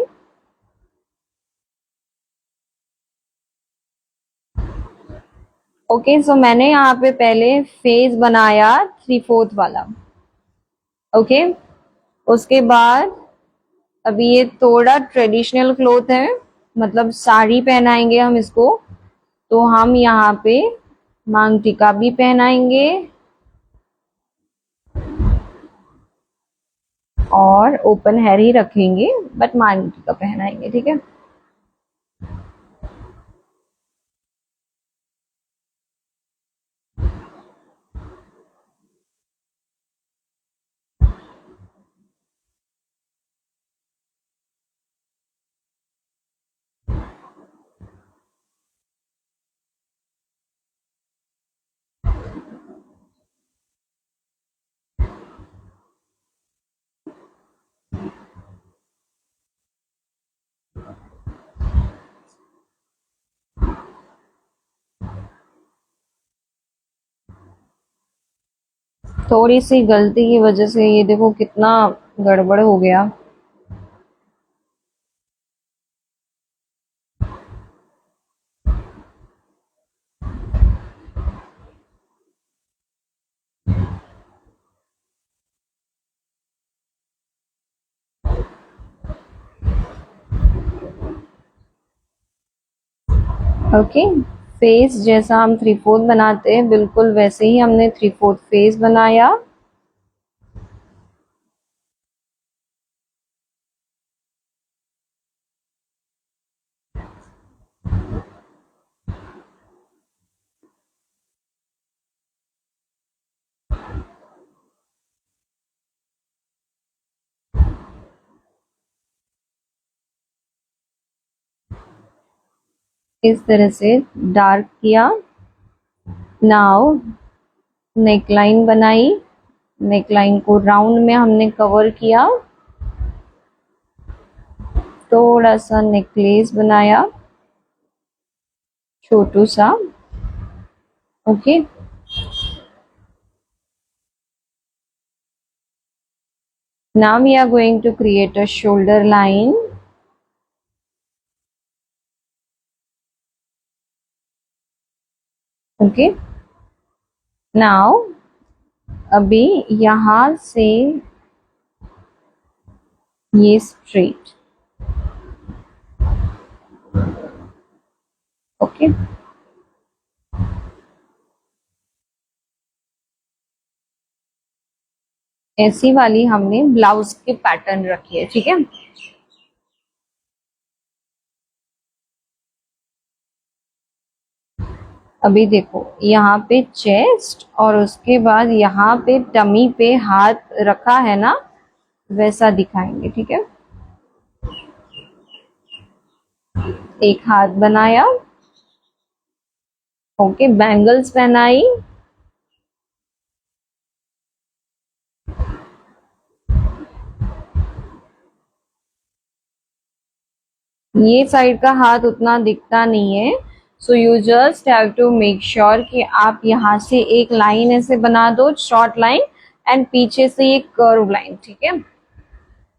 [SPEAKER 1] Okay, so मैंने यहाँ पे पहले फेस बनाया 3/4 वाला, ओके। उसके बाद अभी ये थोड़ा ट्रेडिशनल क्लोथ है, मतलब साड़ी पहनाएंगे हम इसको, तो हम यहाँ पे मांग टीका भी पहनाएंगे और ओपन हेयर ही रखेंगे, बट मांग टीका पहनाएंगे, ठीक है। थोड़ी सी गलती की वजह से ये देखो कितना गड़बड़ हो गया। ओके, फेस जैसा हम 3/4 बनाते हैं, बिल्कुल वैसे ही हमने 3/4 फेस बनाया। इस तरह से डार्क किया। नाउ नेकलाइन बनाई, नेकलाइन को राउंड में हमने कवर किया। थोड़ा सा नेकलेस बनाया, छोटू सा, okay. Now we are going to create a shoulder line. Okay. Now अभी यहाँ से ये स्ट्रेट, ओके। ऐसी वाली हमने ब्लाउज के पैटर्न रखी है, ठीक है। अभी देखो यहाँ पे चेस्ट और उसके बाद यहाँ पे टमी पे हाथ रखा है ना, वैसा दिखाएंगे। ठीक है, एक हाथ बनाया, ओके, बैंगल्स पहनाई, ये साइड का हाथ उतना दिखता नहीं है, so you just have to make sure कि आप यहाँ से एक लाइन ऐसे बना दो, शॉर्ट लाइन, एंड पीछे से ये कर्व लाइन। ठीक है,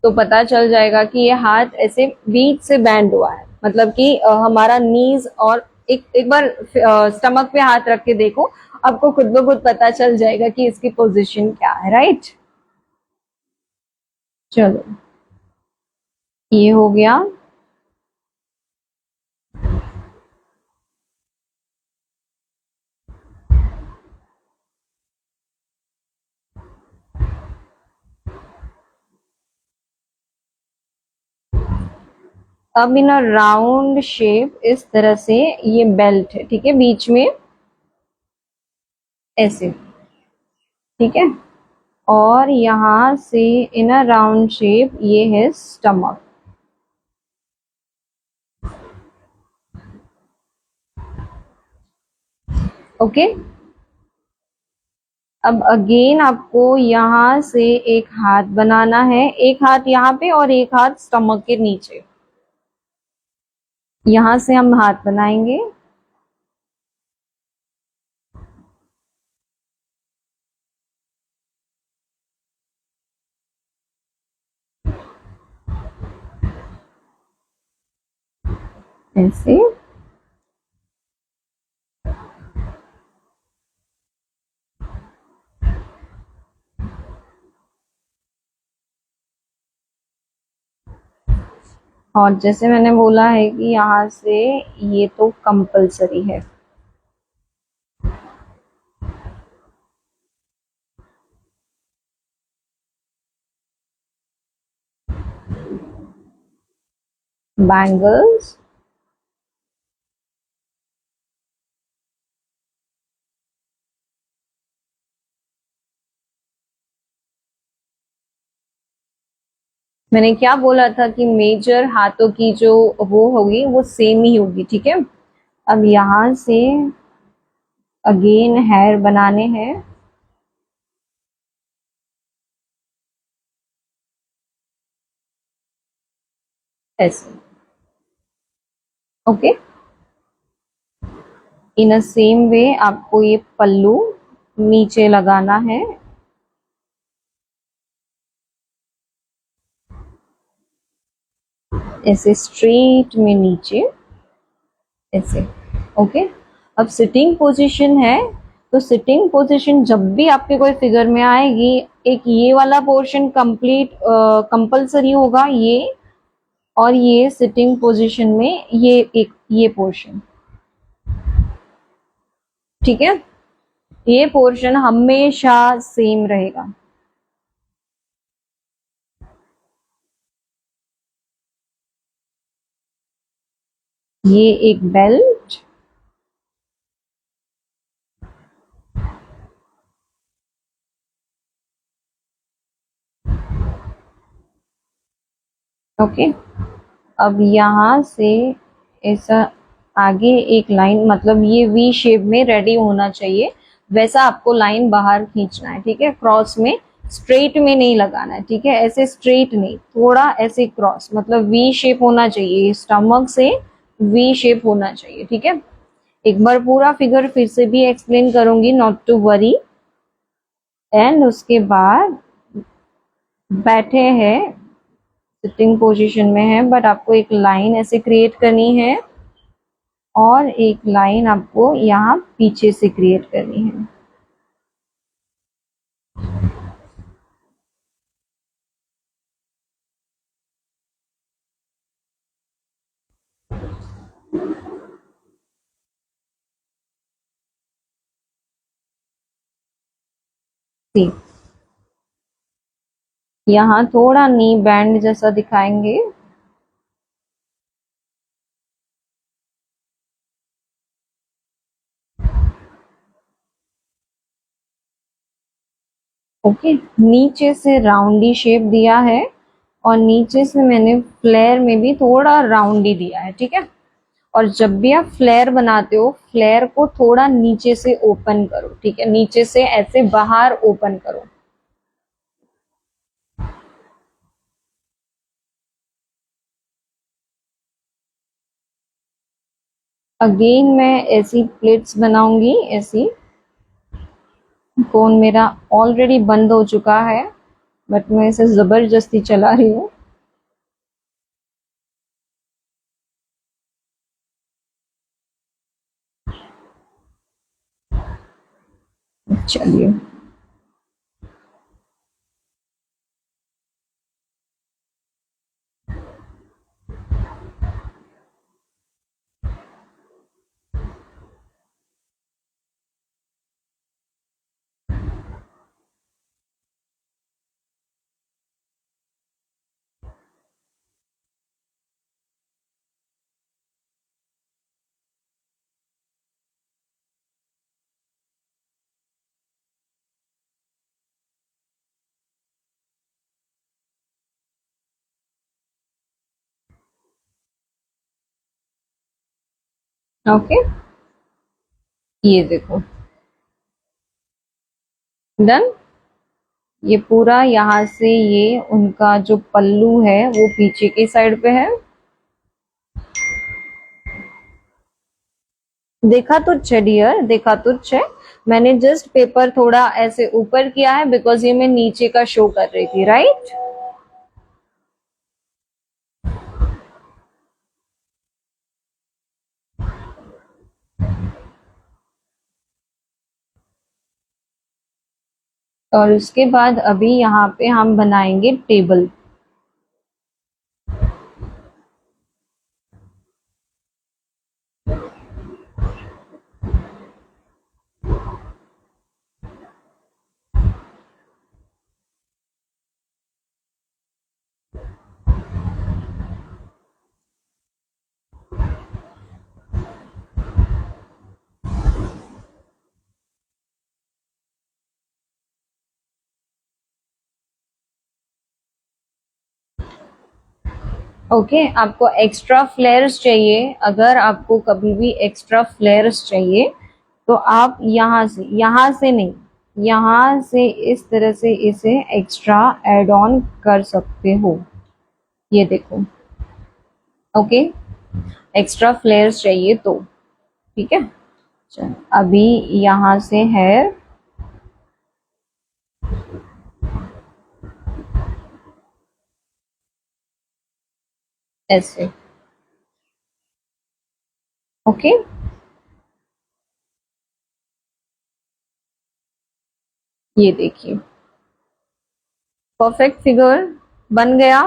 [SPEAKER 1] तो पता चल जाएगा कि ये हाथ ऐसे बीच से बैंड हुआ है, मतलब कि हमारा नीज, और एक एक बार स्टमक पे हाथ रख के देखो, आपको खुद ब खुद पता चल जाएगा कि इसकी पोजीशन क्या है। राइट, चलो ये हो गया। अब इन अ राउंड शेप इस तरह से ये बेल्ट है, ठीक है, बीच में ऐसे, ठीक है, और यहाँ से इन अ राउंड शेप ये है स्टमक। ओके, अब अगेन आपको यहाँ से एक हाथ बनाना है, एक हाथ यहाँ पे और एक हाथ स्टमक के नीचे, यहाँ से हम हाथ बनाएंगे। ऐसे, और जैसे मैंने बोला है कि यहाँ से ये तो कंपलसरी है। बैंगल्स, मैंने क्या बोला था कि मेजर हाथों की जो वो होगी वो सेम ही होगी। ठीक है, अब यहाँ से अगेन हेयर बनाने हैं। ऐसे, ओके, इन अ सेम वे आपको ये पल्लू नीचे लगाना है, ऐसे स्ट्रेट में नीचे, ऐसे। ओके, अब सिटिंग पोजीशन है, तो सिटिंग पोजीशन जब भी आपके कोई फिगर में आएगी, एक ये वाला पोर्शन कंप्लीट कंपलसरी होगा, ये, और ये सिटिंग पोजीशन में ये एक ये पोर्शन। ठीक है, ये पोर्शन हमेशा सेम रहेगा। ये एक बेल्ट, ओके, अब यहाँ से ऐसा आगे एक लाइन, मतलब ये वी शेप में रेडी होना चाहिए, वैसा आपको लाइन बाहर खींचना है। ठीक है, क्रॉस में, स्ट्रेट में नहीं लगाना है। ठीक है, ऐसे स्ट्रेट नहीं, थोड़ा ऐसे क्रॉस, मतलब वी शेप होना चाहिए, स्टमक से वी शेप होना चाहिए। ठीक है, एक बार पूरा फिगर फिर से भी एक्सप्लेन करूंगी, नॉट टू वरी। एंड उसके बाद बैठे हैं, सिटिंग पोजीशन में है, बट आपको एक लाइन ऐसे क्रिएट करनी है, और एक लाइन आपको यहाँ पीछे से क्रिएट करनी है। सी, यहाँ थोड़ा नी बैंड जैसा दिखाएंगे, ओके, नीचे से राउंडी शेप दिया है और नीचे से मैंने फ्लेयर में भी थोड़ा राउंडी दिया है, ठीक है। और जब भी आप फ्लेयर बनाते हो, फ्लेयर को थोड़ा नीचे से ओपन करो, ठीक है, नीचे से ऐसे बाहर ओपन करो। अगेन मैं ऐसी प्लेट्स बनाऊंगी, ऐसी। फोन मेरा ऑलरेडी बंद हो चुका है, बट मैं इसे जबरदस्ती चला रही हूँ। चलिए, ओके, ये देखो, डन। ये पूरा यहाँ से, ये उनका जो पल्लू है वो पीछे की साइड पे है। देखा तुच्छ है डियर, देखा तुच्छ है। मैंने जस्ट पेपर थोड़ा ऐसे ऊपर किया है बिकॉज ये मैं नीचे का शो कर रही थी, राइट। और उसके बाद अभी यहाँ पे हम बनाएंगे टेबल। ओके, आपको एक्स्ट्रा फ्लेयर्स चाहिए, अगर आपको कभी भी एक्स्ट्रा फ्लेयर्स चाहिए तो आप यहाँ से नहीं, यहाँ से इस तरह से इसे एक्स्ट्रा एड ऑन कर सकते हो। ये देखो, ओके, एक्स्ट्रा फ्लेयर्स चाहिए तो, ठीक है। चलो, अभी यहाँ से हेयर ऐसे, ओके। ये देखिए, परफेक्ट फिगर बन गया।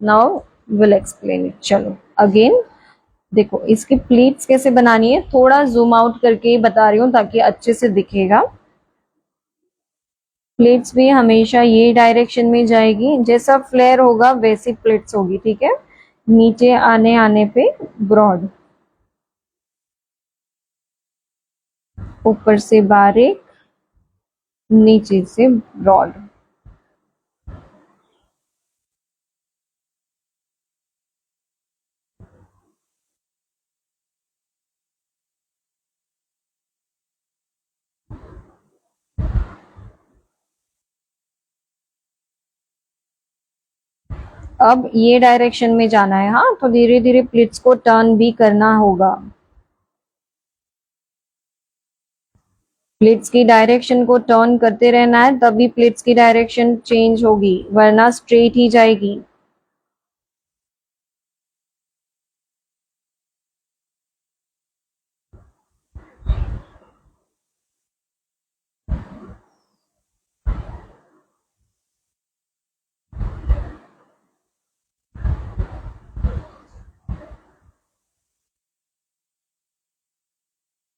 [SPEAKER 1] Now will explain it. चलो अगेन देखो, इसकी प्लीट्स कैसे बनानी है, थोड़ा जूम आउट करके बता रही हूँ ताकि अच्छे से दिखेगा। प्लेट्स भी हमेशा ये डायरेक्शन में जाएगी, जैसा फ्लेयर होगा वैसी प्लेट्स होगी, ठीक है। नीचे आने आने पे ब्रॉड, ऊपर से बारीक, नीचे से ब्रॉड। अब ये डायरेक्शन में जाना है, हाँ, तो धीरे धीरे प्लेट्स को टर्न भी करना होगा। प्लेट्स की डायरेक्शन को टर्न करते रहना है, तभी प्लेट्स की डायरेक्शन चेंज होगी, वरना स्ट्रेट ही जाएगी।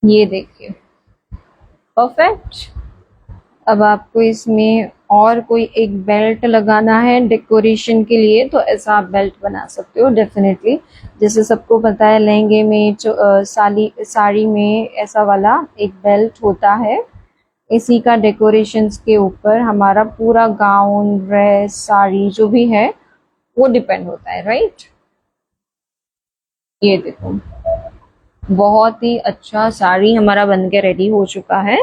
[SPEAKER 1] ये देखिए, परफेक्ट। अब आपको इसमें और कोई एक बेल्ट लगाना है डेकोरेशन के लिए, तो ऐसा आप बेल्ट बना सकते हो डेफिनेटली। जैसे सबको पता है, लहंगे में साड़ी में ऐसा वाला एक बेल्ट होता है, इसी का डेकोरेशंस के ऊपर हमारा पूरा गाउन, ड्रेस, साड़ी जो भी है वो डिपेंड होता है, राइट। ये देखो, बहुत ही अच्छा साड़ी हमारा बन के रेडी हो चुका है।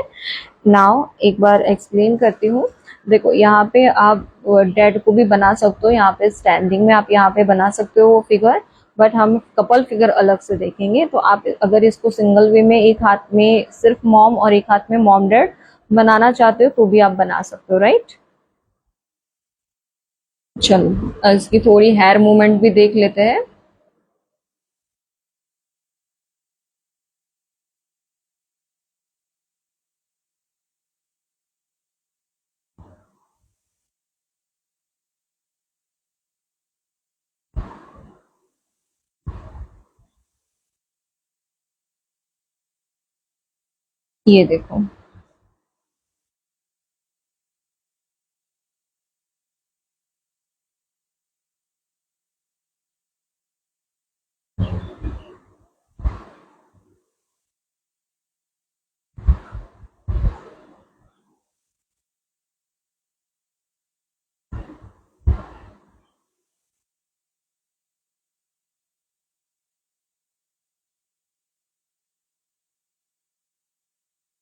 [SPEAKER 1] नाउ एक बार एक्सप्लेन करती हूँ। देखो, यहाँ पे आप डेड को भी बना सकते हो, यहाँ पे स्टैंडिंग में आप यहाँ पे बना सकते हो वो फिगर, बट हम कपल फिगर अलग से देखेंगे। तो आप अगर इसको सिंगल वे में एक हाथ में सिर्फ मॉम और एक हाथ में मॉम डैड बनाना चाहते हो तो भी आप बना सकते हो, राइट। चलो, इसकी थोड़ी हेयर मूवमेंट भी देख लेते हैं। ये देखो,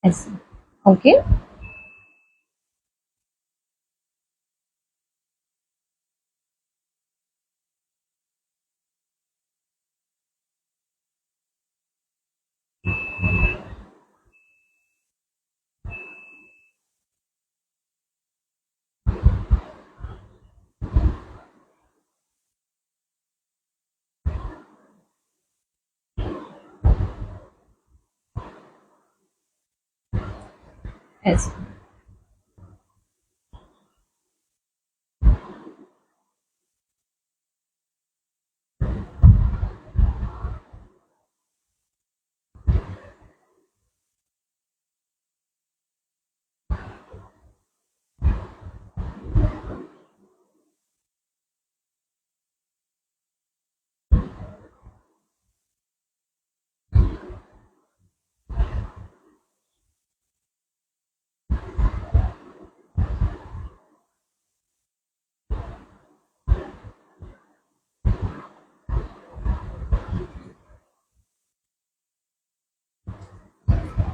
[SPEAKER 1] ऐसे। ओके। ऐसे।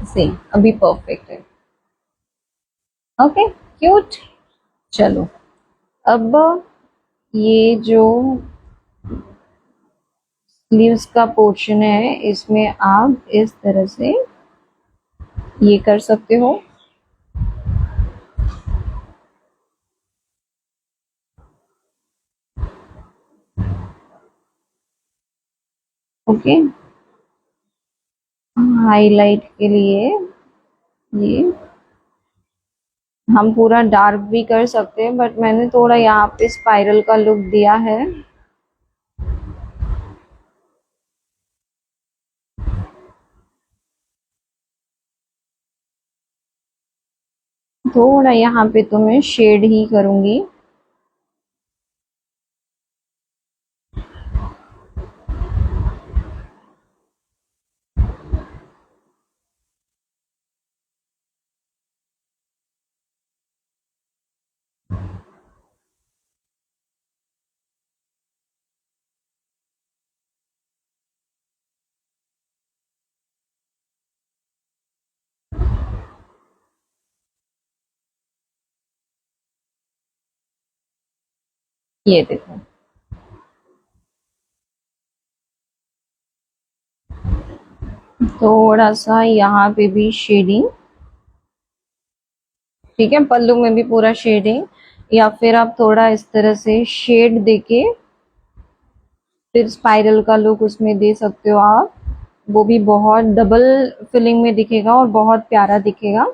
[SPEAKER 1] सेम, अभी परफेक्ट है। Okay, cute. चलो, अब ये जो स्लीव्स का पोर्शन है इसमें आप इस तरह से ये कर सकते हो। ओके, हाईलाइट के लिए ये हम पूरा डार्क भी कर सकते हैं, बट मैंने थोड़ा यहाँ पे स्पाइरल का लुक दिया है। थोड़ा यहाँ पे तो मैं शेड ही करूंगी। ये देखो, थोड़ा सा यहाँ पे भी शेडिंग। ठीक है, पल्लू में भी पूरा शेडिंग, या फिर आप थोड़ा इस तरह से शेड देके फिर स्पाइरल का लुक उसमें दे सकते हो आप। वो भी बहुत डबल फिलिंग में दिखेगा और बहुत प्यारा दिखेगा।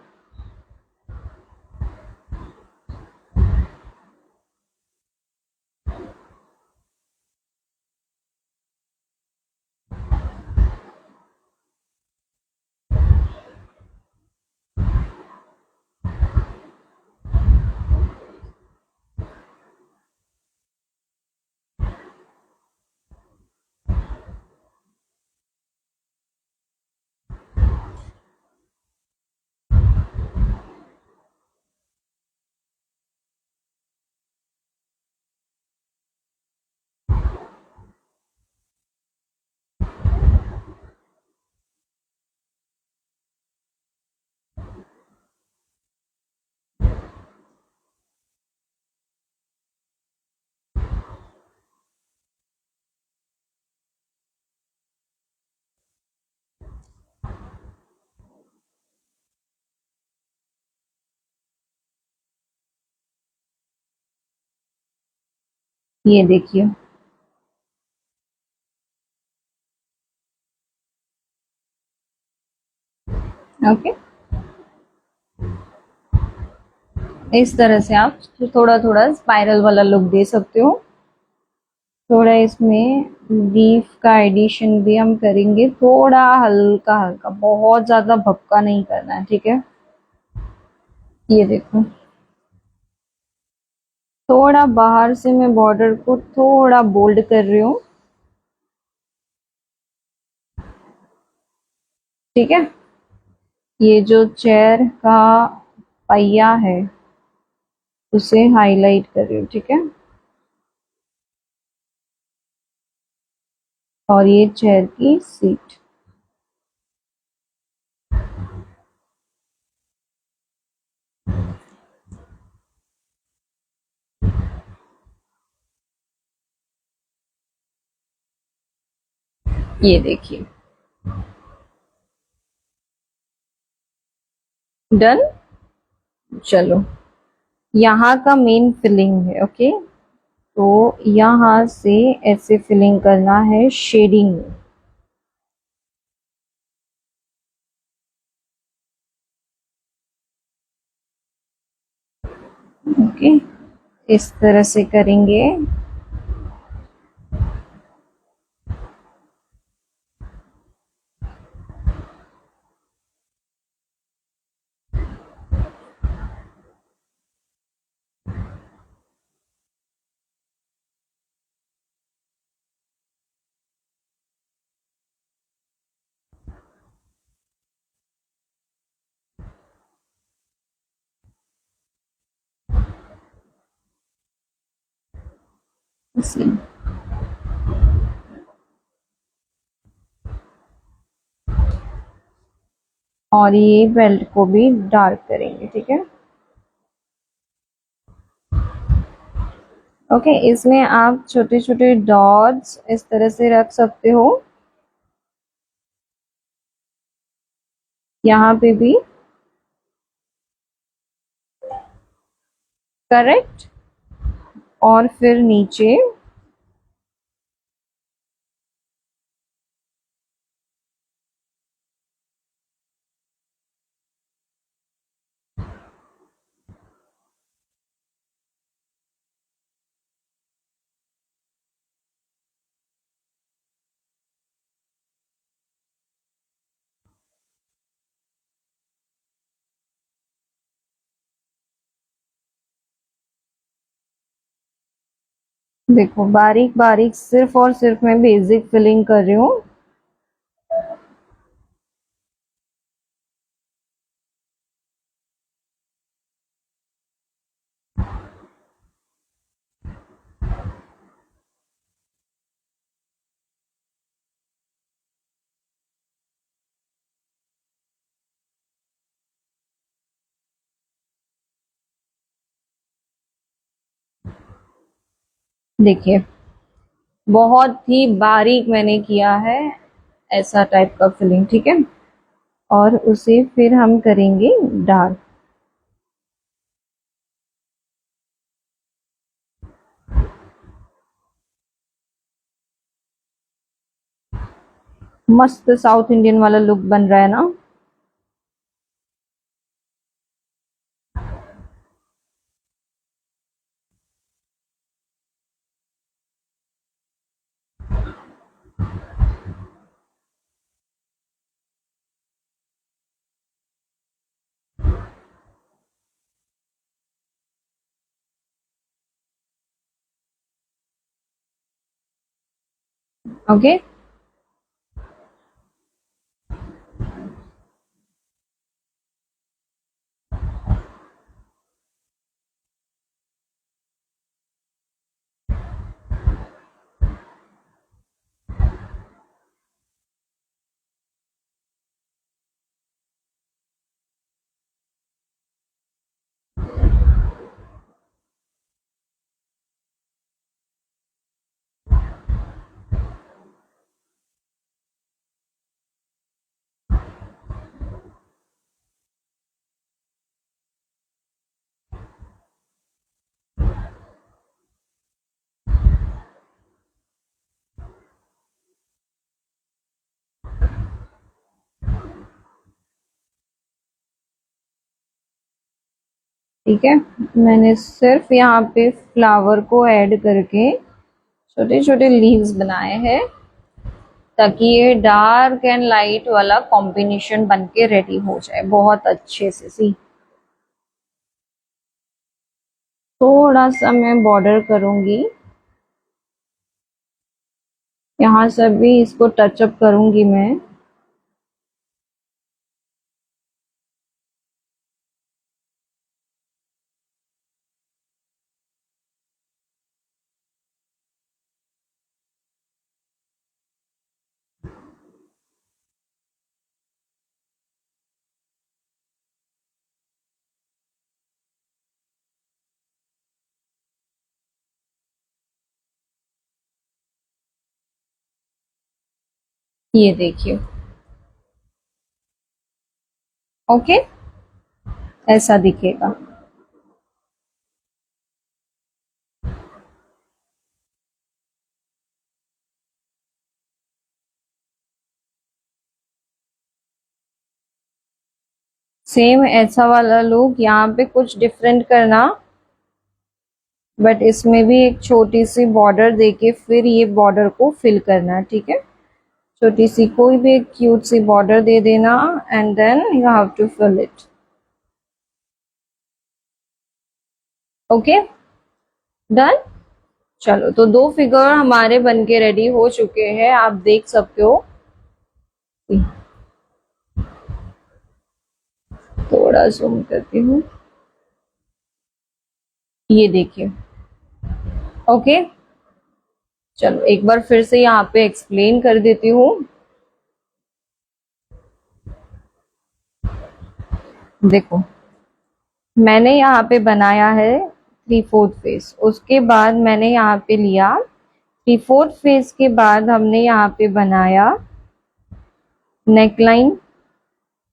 [SPEAKER 1] ये देखिए। ओके, इस तरह से आप थोड़ा थोड़ा स्पाइरल वाला लुक दे सकते हो। थोड़ा इसमें लीफ का एडिशन भी हम करेंगे, थोड़ा हल्का हल्का, बहुत ज्यादा भपका नहीं करना है, ठीक है। ये देखो, थोड़ा बाहर से मैं बॉर्डर को थोड़ा बोल्ड कर रही हूँ, ठीक है। ये जो चेयर का पहिया है उसे हाईलाइट कर रही हूँ, ठीक है। और ये चेयर की सीट। ये देखिए, डन। चलो, यहाँ का मेन फिलिंग है, ओके। तो यहाँ से ऐसे फिलिंग करना है शेडिंग। ओके, इस तरह से करेंगे। ऐसे। और ये बेल्ट को भी डार्क करेंगे, ठीक है। ओके, इसमें आप छोटे छोटे डॉट्स इस तरह से रख सकते हो, यहाँ पे भी। करेक्ट। और फिर नीचे। देखो, बारीक बारीक सिर्फ और सिर्फ मैं बेसिक फिलिंग कर रही हूँ। देखिए, बहुत ही बारीक मैंने किया है ऐसा टाइप का फिलिंग, ठीक है। और उसे फिर हम करेंगे डार्क। मस्त साउथ इंडियन वाला लुक बन रहा है ना। ओके, ठीक है, मैंने सिर्फ यहाँ पे फ्लावर को ऐड करके छोटे छोटे लीव्स बनाए हैं ताकि ये डार्क एंड लाइट वाला कॉम्बिनेशन बन के रेडी हो जाए बहुत अच्छे से। सी, थोड़ा सा मैं बॉर्डर करूंगी, यहाँ से भी इसको टचअप करूंगी मैं। ये देखिए, ओके, ऐसा दिखेगा। सेम ऐसा वाला लुक यहाँ पे कुछ डिफरेंट करना, बट इसमें भी एक छोटी सी बॉर्डर देके फिर ये बॉर्डर को फिल करना। ठीक है, छोटी सी कोई भी एक क्यूट सी बॉर्डर दे देना and then you have to fill it. Okay, done. चलो, तो दो फिगर हमारे बनके रेडी हो चुके हैं, आप देख सकते हो। थोड़ा जूम करती हूँ, ये देखिए। ओके, चलो एक बार फिर से यहाँ पे एक्सप्लेन कर देती हूँ। देखो, मैंने यहाँ पे बनाया है 3/4 फेस, उसके बाद मैंने यहाँ पे लिया 3/4 फेस के बाद हमने यहाँ पे बनाया नेकलाइन।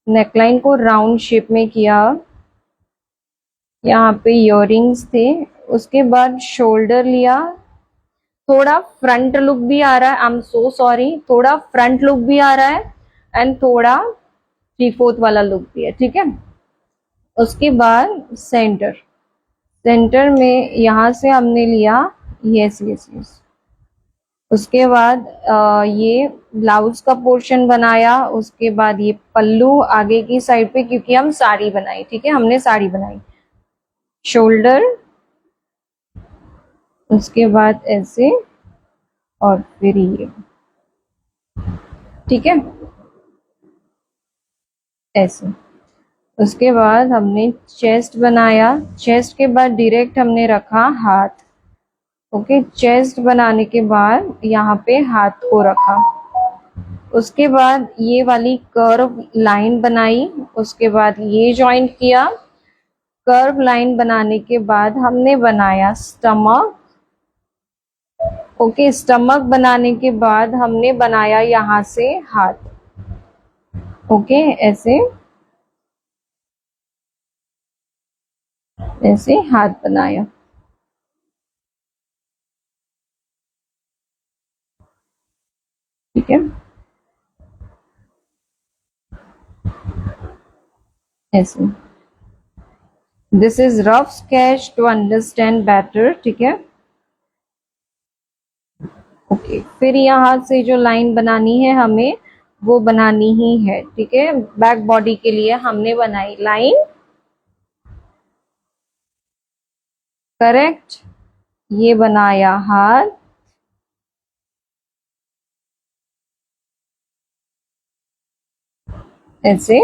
[SPEAKER 1] नेकलाइन को राउंड शेप में किया, यहाँ पे इयररिंग्स थे, उसके बाद शोल्डर लिया। थोड़ा फ्रंट लुक भी आ रहा है, आई एम सो सॉरी, थोड़ा फ्रंट लुक भी आ रहा है एंड थोड़ा 3/4 वाला लुक भी है। ठीक है, उसके बाद सेंटर, सेंटर में यहाँ से हमने लिया, यस यस यस। उसके बाद ये ब्लाउज का पोर्शन बनाया, उसके बाद ये पल्लू आगे की साइड पे, क्योंकि हम साड़ी बनाई। ठीक है, हमने साड़ी बनाई। शोल्डर, उसके बाद ऐसे, और फिर ये। ठीक है, ऐसे। उसके बाद हमने चेस्ट बनाया, चेस्ट के बाद डायरेक्ट हमने रखा हाथ। ओके, चेस्ट बनाने के बाद यहाँ पे हाथ को रखा। उसके बाद ये वाली कर्व लाइन बनाई, उसके बाद ये जॉइंट किया। कर्व लाइन बनाने के बाद हमने बनाया स्टमक। ओके, स्टमक बनाने के बाद हमने बनाया यहाँ से हाथ। ओके, ऐसे ऐसे हाथ बनाया। ठीक है, ऐसे। This is rough sketch to understand better. ठीक है, ओके, फिर यहाँ से जो लाइन बनानी है हमें, वो बनानी ही है। ठीक है, बैक बॉडी के लिए हमने बनाई लाइन, करेक्ट। ये बनाया हाथ, ऐसे।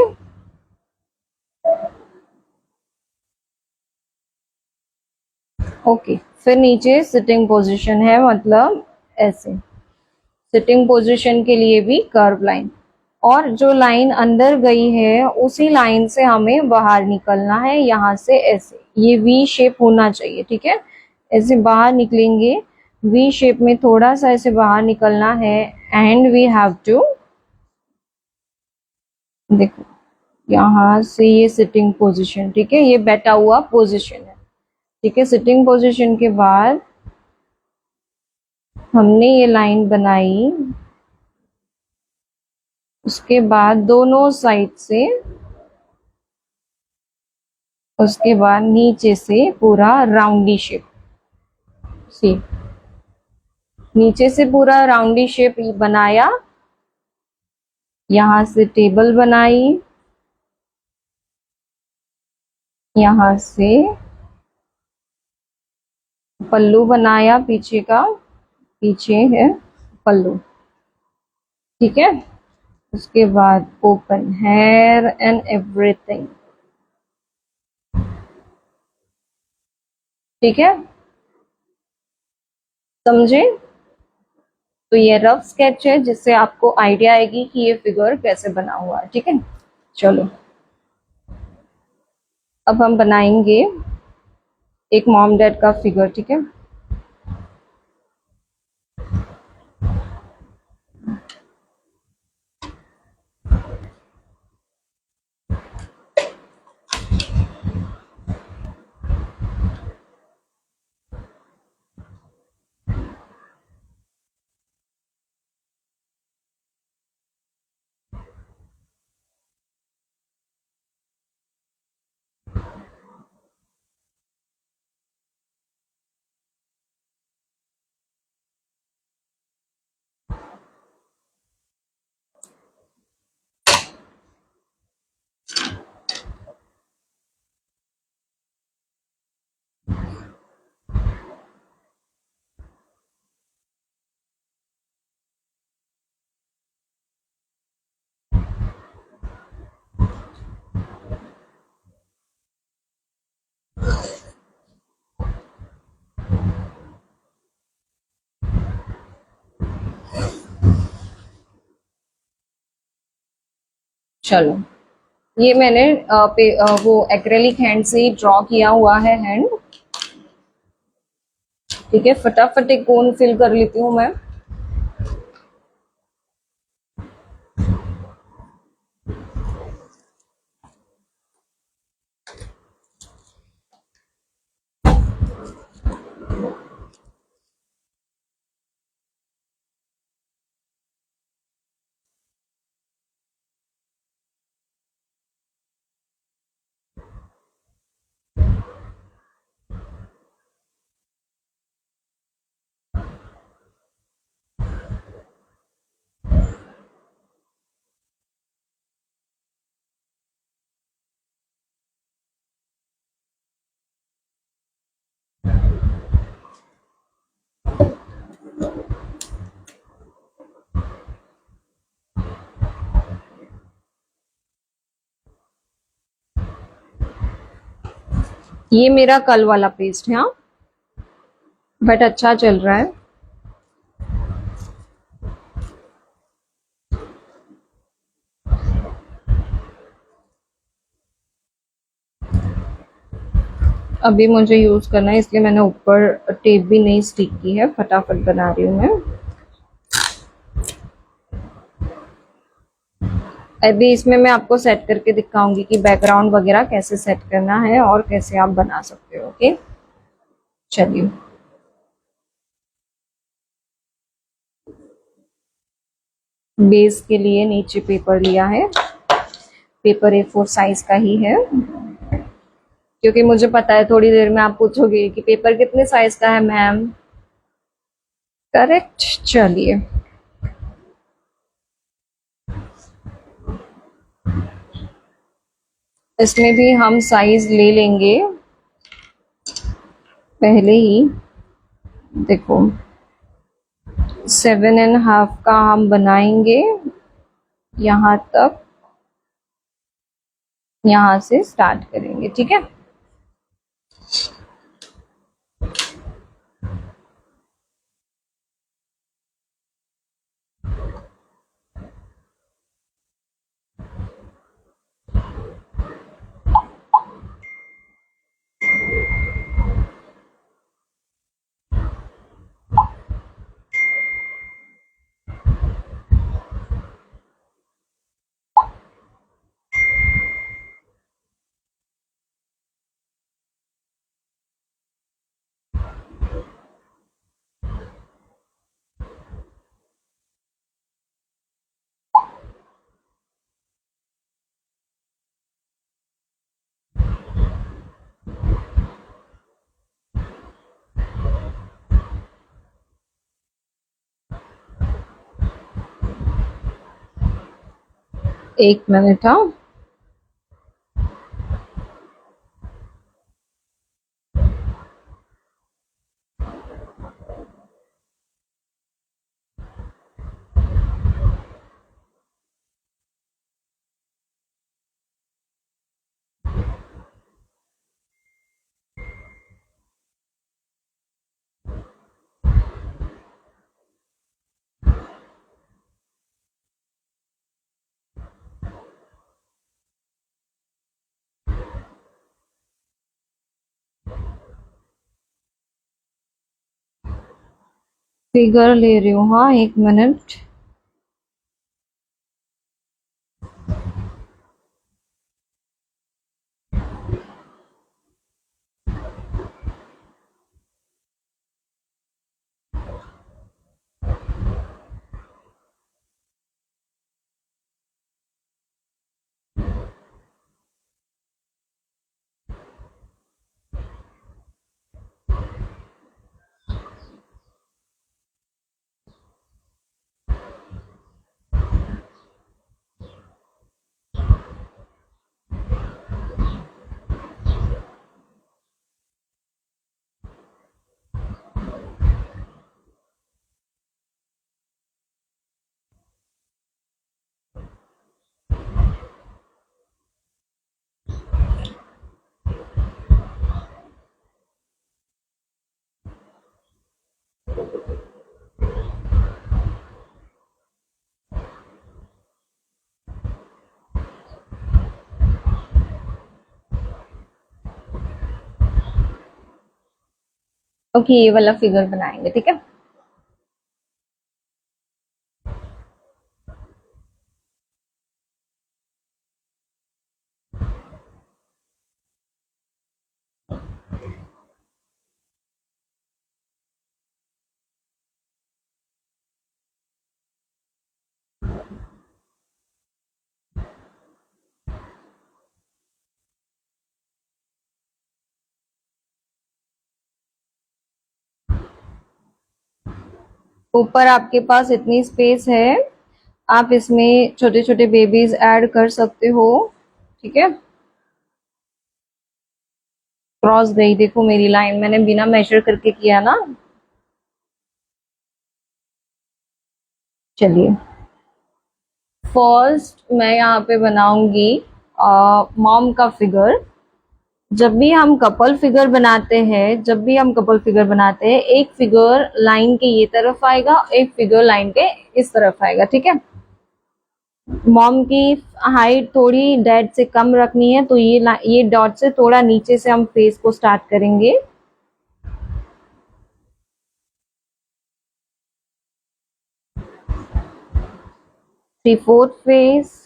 [SPEAKER 1] ओके, फिर नीचे सिटिंग पोजीशन है, मतलब ऐसे। सिटिंग पोजीशन के लिए भी कर्व लाइन, और जो लाइन अंदर गई है उसी लाइन से हमें बाहर निकलना है, यहाँ से ऐसे। ये वी शेप होना चाहिए। ठीक है, ऐसे बाहर निकलेंगे, वी शेप में थोड़ा सा ऐसे बाहर निकलना है एंड वी हैव टू, देखो यहाँ से ये सिटिंग पोजीशन। ठीक है, ये बैठा हुआ पोजीशन है। ठीक है, सिटिंग पोजीशन के बाद हमने ये लाइन बनाई, उसके बाद दोनों साइड से उसके बाद नीचे से पूरा राउंडी शेप, सी नीचे से पूरा राउंडी शेप बनाया, यहां से टेबल बनाई, यहां से पल्लू बनाया पीछे का, पीछे है पल्लू, ठीक है। उसके बाद ओपन हेयर एंड एवरीथिंग, ठीक है, समझे। तो ये रफ स्केच है जिससे आपको आइडिया आएगी कि ये फिगर कैसे बना हुआ है, ठीक है। चलो अब हम बनाएंगे एक मॉम डैड का फिगर, ठीक है। चलो ये मैंने वो एक्रेलिक हैंड से ड्रॉ किया हुआ है हैंड, ठीक है। फटाफट एक कोन फिल कर लेती हूँ मैं। ये मेरा कल वाला पेस्ट है, हाँ, बट अच्छा चल रहा है। अभी मुझे यूज करना है इसलिए मैंने ऊपर टेप भी नहीं स्टिक की है, फटाफट बना रही हूँ मैं। अभी इसमें मैं आपको सेट करके दिखाऊंगी कि बैकग्राउंड वगैरह कैसे सेट करना है और कैसे आप बना सकते हो, ओके। चलिए बेस के लिए नीचे पेपर लिया है, पेपर A4 साइज का ही है, क्योंकि मुझे पता है थोड़ी देर में आप पूछोगे कि पेपर कितने साइज का है मैम, करेक्ट। चलिए इसमें भी हम साइज ले लेंगे पहले ही, देखो 7.5 का हम बनाएंगे यहाँ तक, यहाँ से स्टार्ट करेंगे, ठीक है। एक मिनट। हाँ, फिगर ले रही हूँ। हाँ, एक मिनट। ओके, ये वाला फिगर बनाएंगे, ठीक है। ऊपर आपके पास इतनी स्पेस है, आप इसमें छोटे छोटे बेबीज ऐड कर सकते हो, ठीक है। क्रॉस गई, देखो मेरी लाइन, मैंने बिना मेजर करके किया ना। चलिए, फर्स्ट मैं यहाँ पे बनाऊंगी मॉम का फिगर। जब भी हम कपल फिगर बनाते हैं, एक फिगर लाइन के ये तरफ आएगा, एक फिगर लाइन के इस तरफ आएगा, ठीक है। मॉम की हाइट थोड़ी डैड से कम रखनी है, तो ये डॉट से थोड़ा नीचे से हम फेस को स्टार्ट करेंगे। 3/4 face.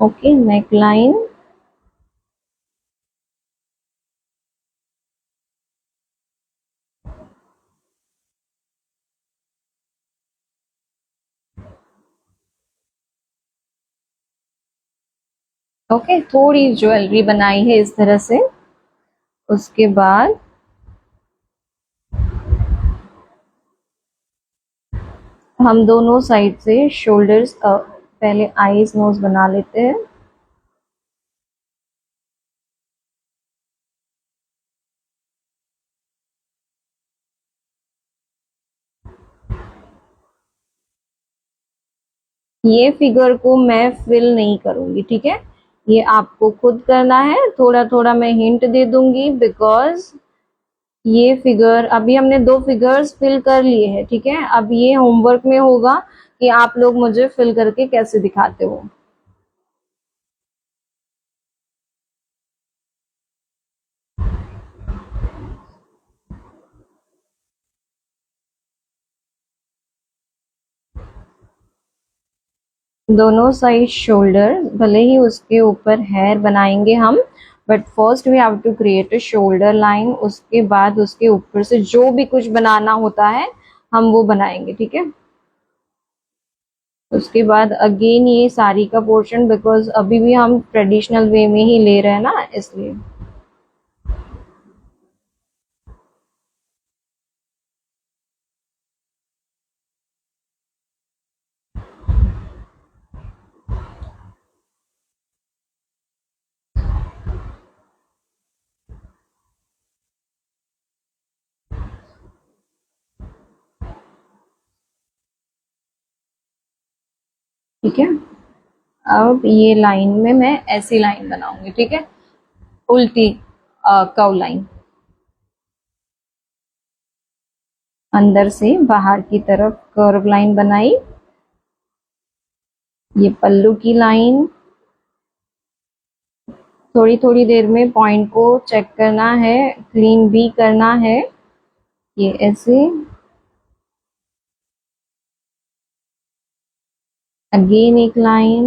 [SPEAKER 1] Okay, neck line. Okay, थोड़ी ज्वेलरी बनाई है इस तरह से। उसके बाद हम दोनों साइड से शोल्डर्स का पहले आईज नोज बना लेते हैं। ये फिगर को मैं फिल नहीं करूंगी, ठीक है। ये आपको खुद करना है, थोड़ा थोड़ा मैं हिंट दे दूंगी, बिकॉज ये फिगर अभी हमने 2 फिगर्स फिल कर लिए हैं, ठीक है। अब ये होमवर्क में होगा कि आप लोग मुझे फिल करके कैसे दिखाते हो। दोनों साइड शोल्डर, भले ही उसके ऊपर हेयर बनाएंगे हम, but first we have to create a shoulder line, उसके बाद उसके ऊपर से जो भी कुछ बनाना होता है हम वो बनाएंगे, ठीक है। उसके बाद अगेन ये साड़ी का पोर्शन, बिकॉज अभी भी हम ट्रेडिशनल वे में ही ले रहे हैं ना, इसलिए। ठीक है, अब ये लाइन में मैं ऐसी लाइन बनाऊंगी, ठीक है, उल्टी कर्व लाइन, अंदर से बाहर की तरफ कर्व लाइन बनाई। ये पल्लू की लाइन, थोड़ी थोड़ी देर में पॉइंट को चेक करना है, क्लीन भी करना है। ये ऐसे, अगेन एक लाइन,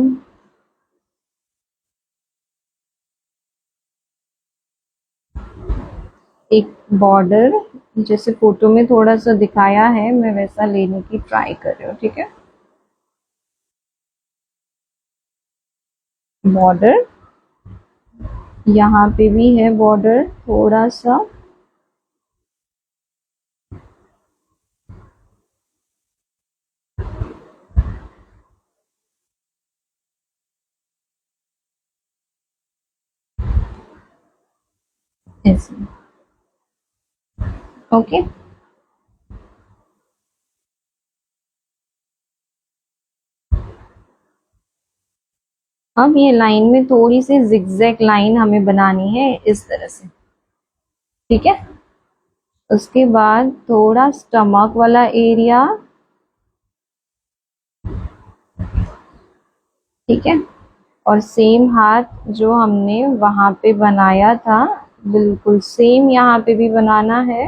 [SPEAKER 1] एक बॉर्डर, जैसे फोटो में थोड़ा सा दिखाया है मैं वैसा लेने की ट्राई कर रही हूँ, ठीक है। बॉर्डर, यहाँ पे भी है बॉर्डर थोड़ा सा, ऐसे। ओके, अब ये लाइन में थोड़ी सी जिगजैग लाइन हमें बनानी है इस तरह से, ठीक है। उसके बाद थोड़ा स्टमक वाला एरिया, ठीक है, और सेम हाथ जो हमने वहां पे बनाया था बिल्कुल सेम यहाँ पे भी बनाना है।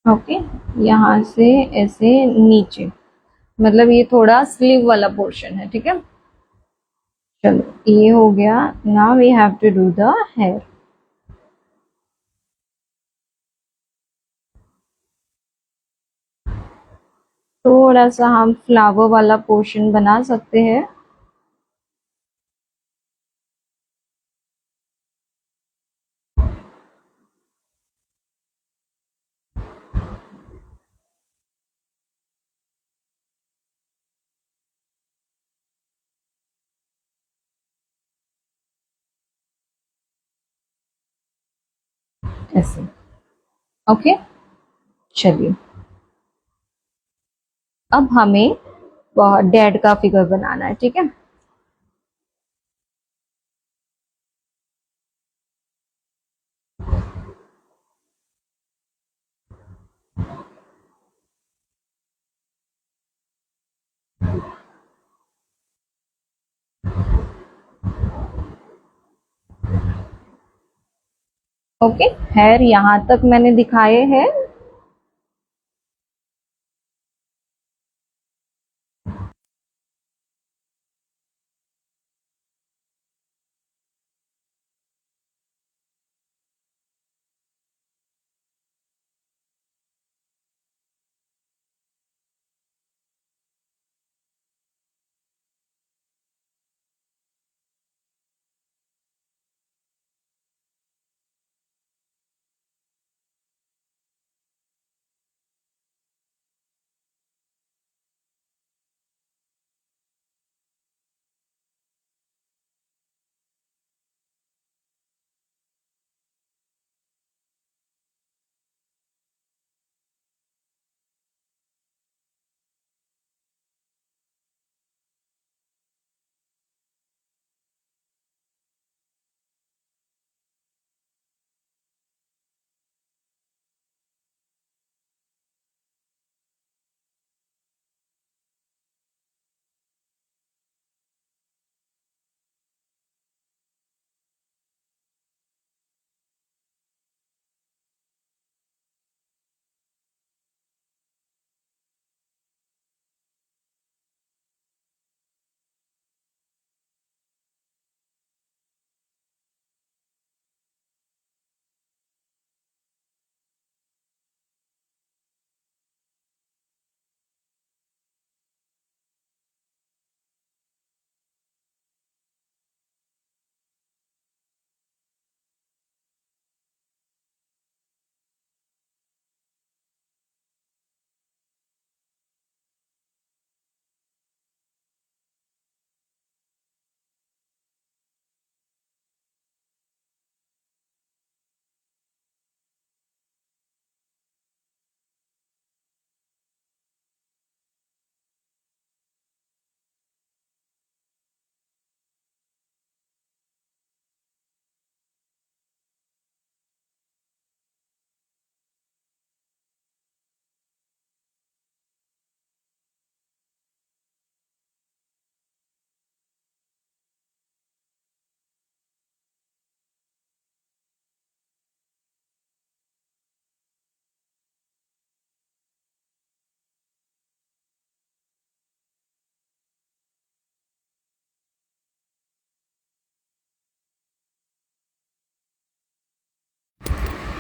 [SPEAKER 1] ओके, यहाँ से ऐसे नीचे, मतलब ये थोड़ा स्लीव वाला पोर्शन है, ठीक है। चलो ये हो गया, now we have to do the hair. थोड़ा सा हम फ्लावर वाला पोर्शन बना सकते हैं। ऐसे, ओके। चलिए, अब हमें डैड का फिगर बनाना है, ठीक है। ओके, हेयर यहाँ तक मैंने दिखाए हैं।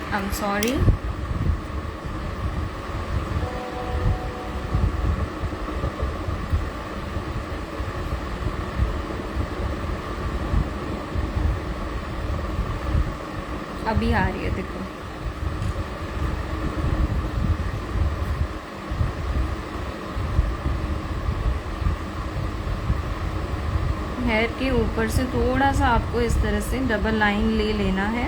[SPEAKER 1] I am sorry. अभी आ रही है, देखो। हेयर के ऊपर से थोड़ा सा आपको इस तरह से डबल लाइन ले लेना है।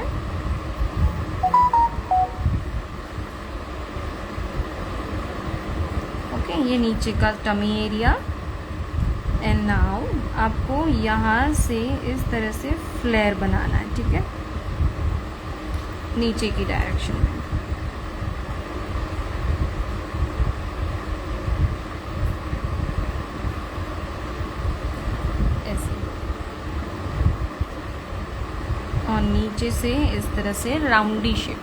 [SPEAKER 1] ओके, ये नीचे का टमी एरिया। एंड नाउ आपको यहाँ से इस तरह से फ्लेयर बनाना है, ठीक है, नीचे की डायरेक्शन में। ऐसे, और नीचे से इस तरह से राउंडी शेप,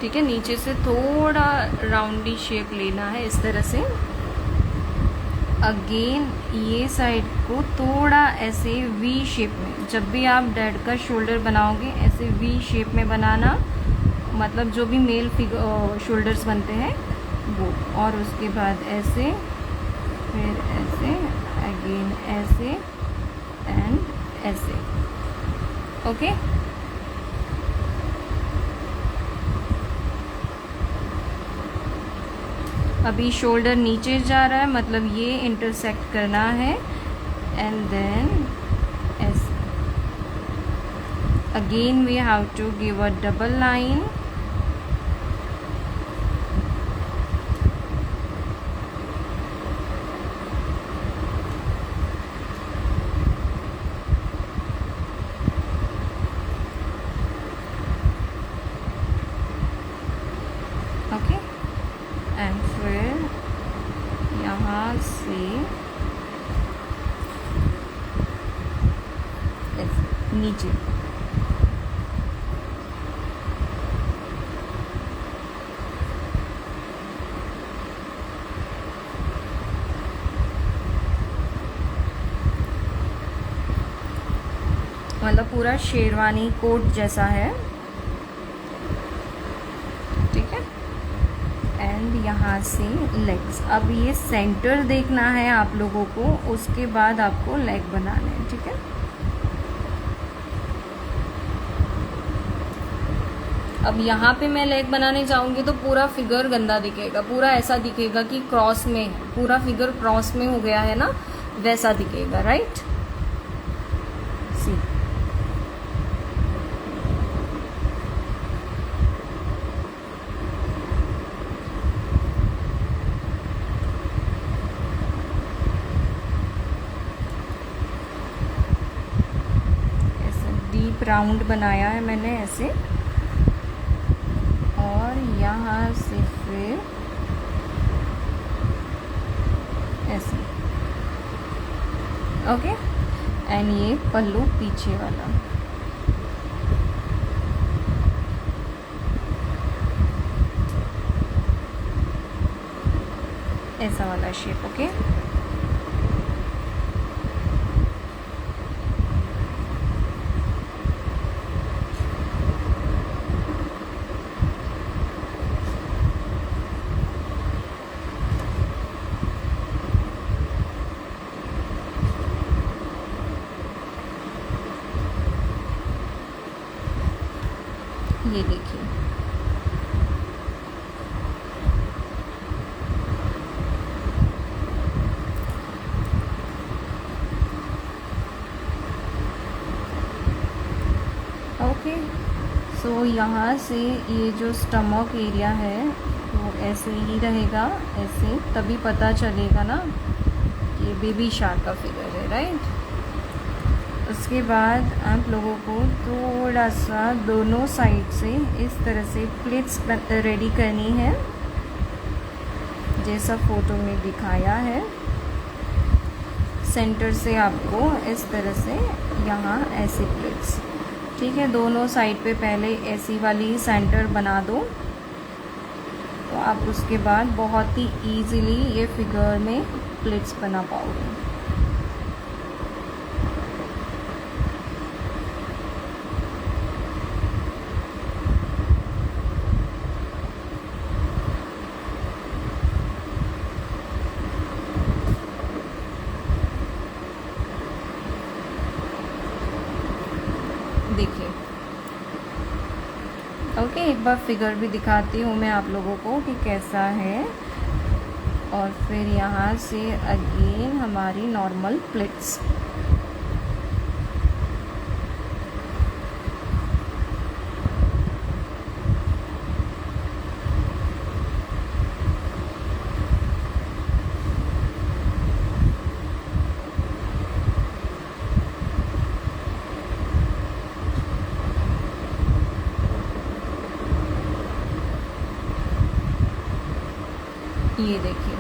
[SPEAKER 1] ठीक है, नीचे से थोड़ा राउंडी शेप लेना है इस तरह से। अगेन ये साइड को थोड़ा ऐसे वी शेप में, जब भी आप डेड का शोल्डर बनाओगे ऐसे वी शेप में बनाना, मतलब जो भी मेल शोल्डर्स बनते हैं वो। और उसके बाद ऐसे, फिर ऐसे, अगेन ऐसे एंड ऐसे। ओके, अभी शोल्डर नीचे जा रहा है, मतलब ये इंटरसेक्ट करना है। एंड देन ऐसे again we have to give a double line. Okay, and फिर यहाँ से नीचे। मतलब पूरा शेरवानी कोट जैसा है, ठीक है। एंड यहाँ से लेग्स, अब ये सेंटर देखना है आप लोगों को, उसके बाद आपको लेग बनाने हैं, ठीक है। अब यहाँ पे मैं लेग बनाने जाऊंगी तो पूरा फिगर गंदा दिखेगा, पूरा ऐसा दिखेगा कि क्रॉस में है, पूरा फिगर क्रॉस में हो गया है ना, वैसा दिखेगा, राइट। सी, ऐसा डीप राउंड बनाया है मैंने ऐसे, और यहाँ से फिर ऐसे। ओके, एंड ये पल्लू पीछे वाला, ऐसा वाला शेप। ओके, ये देखिए। ओके, सो यहाँ से ये जो स्टमक एरिया है वो ऐसे ही रहेगा, ऐसे, तभी पता चलेगा ना ये बेबी शार्क का फिगर है, राइट। उसके बाद आप लोगों को थोड़ा सा दोनों साइड से इस तरह से प्लेट्स रेडी करनी है, जैसा फोटो में दिखाया है। सेंटर से आपको इस तरह से यहाँ ऐसे प्लेट्स, ठीक है, दोनों साइड पे पहले ऐसी वाली सेंटर बना दो, तो आप उसके बाद बहुत ही इजीली ये फिगर में प्लेट्स बना पाओगे। देखिए। ओके, एक बार फिगर भी दिखाती हूँ मैं आप लोगों को कि कैसा है। और फिर यहाँ से अगेन हमारी नॉर्मल प्लेट्स। ये देखिए।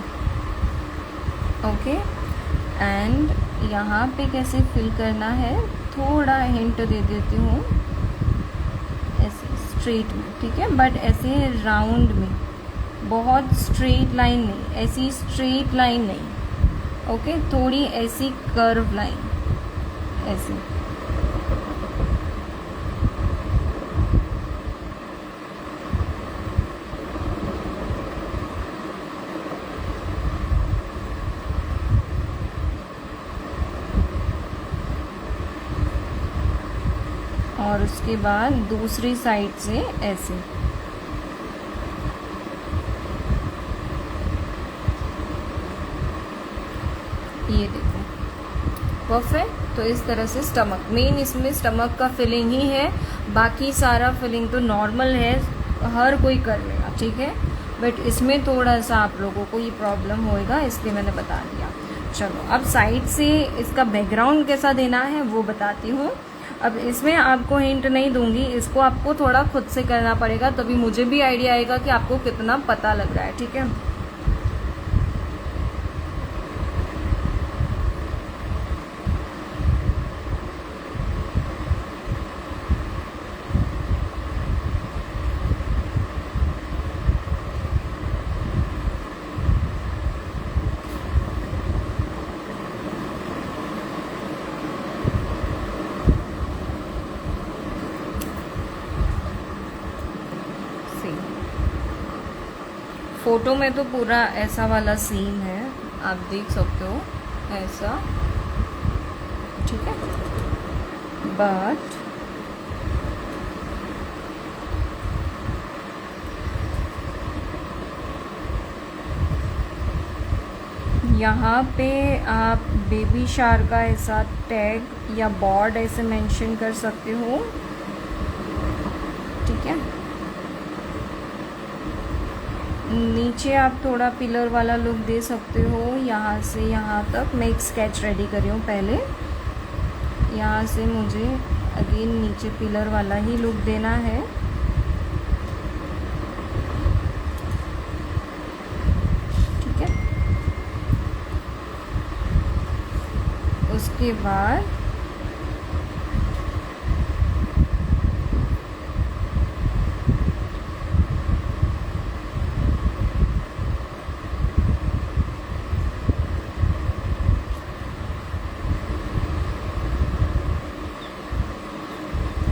[SPEAKER 1] ओके, एंड यहाँ पे कैसे फिल करना है थोड़ा हिंट दे देती हूँ। ऐसे स्ट्रेट में, ठीक है, बट ऐसे राउंड में, बहुत स्ट्रेट लाइन नहीं, ऐसी स्ट्रेट लाइन नहीं। ओके, थोड़ी ऐसी कर्व लाइन, ऐसे। और उसके बाद दूसरी साइड से ऐसे। ये देखो, परफेक्ट। तो इस तरह से स्टमक, मेन इसमें स्टमक का फिलिंग ही है, बाकी सारा फिलिंग तो नॉर्मल है, हर कोई कर लेगा, ठीक है। बट इसमें थोड़ा सा आप लोगों को ये प्रॉब्लम होएगा, इसलिए मैंने बता दिया। चलो, अब साइड से इसका बैकग्राउंड कैसा देना है वो बताती हूँ। अब इसमें आपको हिंट नहीं दूंगी, इसको आपको थोड़ा खुद से करना पड़ेगा, तभी मुझे भी आइडिया आएगा कि आपको कितना पता लग रहा है, ठीक है। फोटो में तो पूरा ऐसा वाला सीन है, आप देख सकते हो ऐसा, ठीक है। बट यहाँ पे आप बेबी शार्क का ऐसा टैग या बॉर्ड ऐसे मेंशन कर सकते हो, ठीक है। नीचे आप थोड़ा पिलर वाला लुक दे सकते हो, यहाँ से यहाँ तक। मैं एक स्केच रेडी कर रही हूँ पहले, यहाँ से मुझे अगेन नीचे पिलर वाला ही लुक देना है, ठीक है। उसके बाद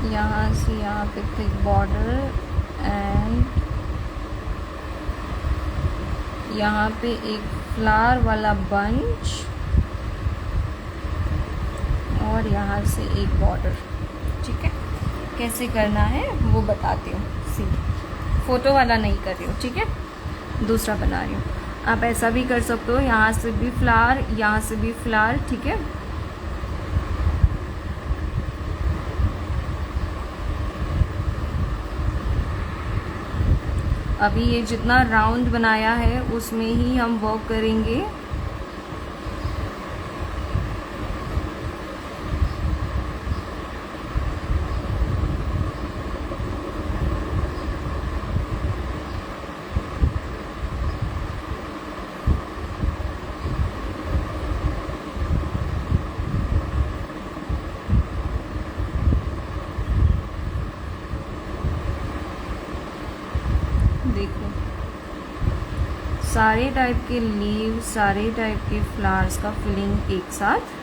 [SPEAKER 1] यहाँ से यहाँ पे थिक बॉर्डर, एंड यहाँ पे एक फ्लावर वाला बंच, और यहाँ से एक बॉर्डर, ठीक है। कैसे करना है वो बताती हूँ। सी, फोटो वाला नहीं कर रही हूँ, ठीक है, दूसरा बना रही हूँ। आप ऐसा भी कर सकते हो, यहाँ से भी फ्लावर, यहाँ से भी फ्लावर, ठीक है। अभी ये जितना राउंड बनाया है उसमें ही हम वर्क करेंगे। देखो, सारे टाइप के लीव, सारे टाइप के फ्लावर्स का फिलिंग एक साथ।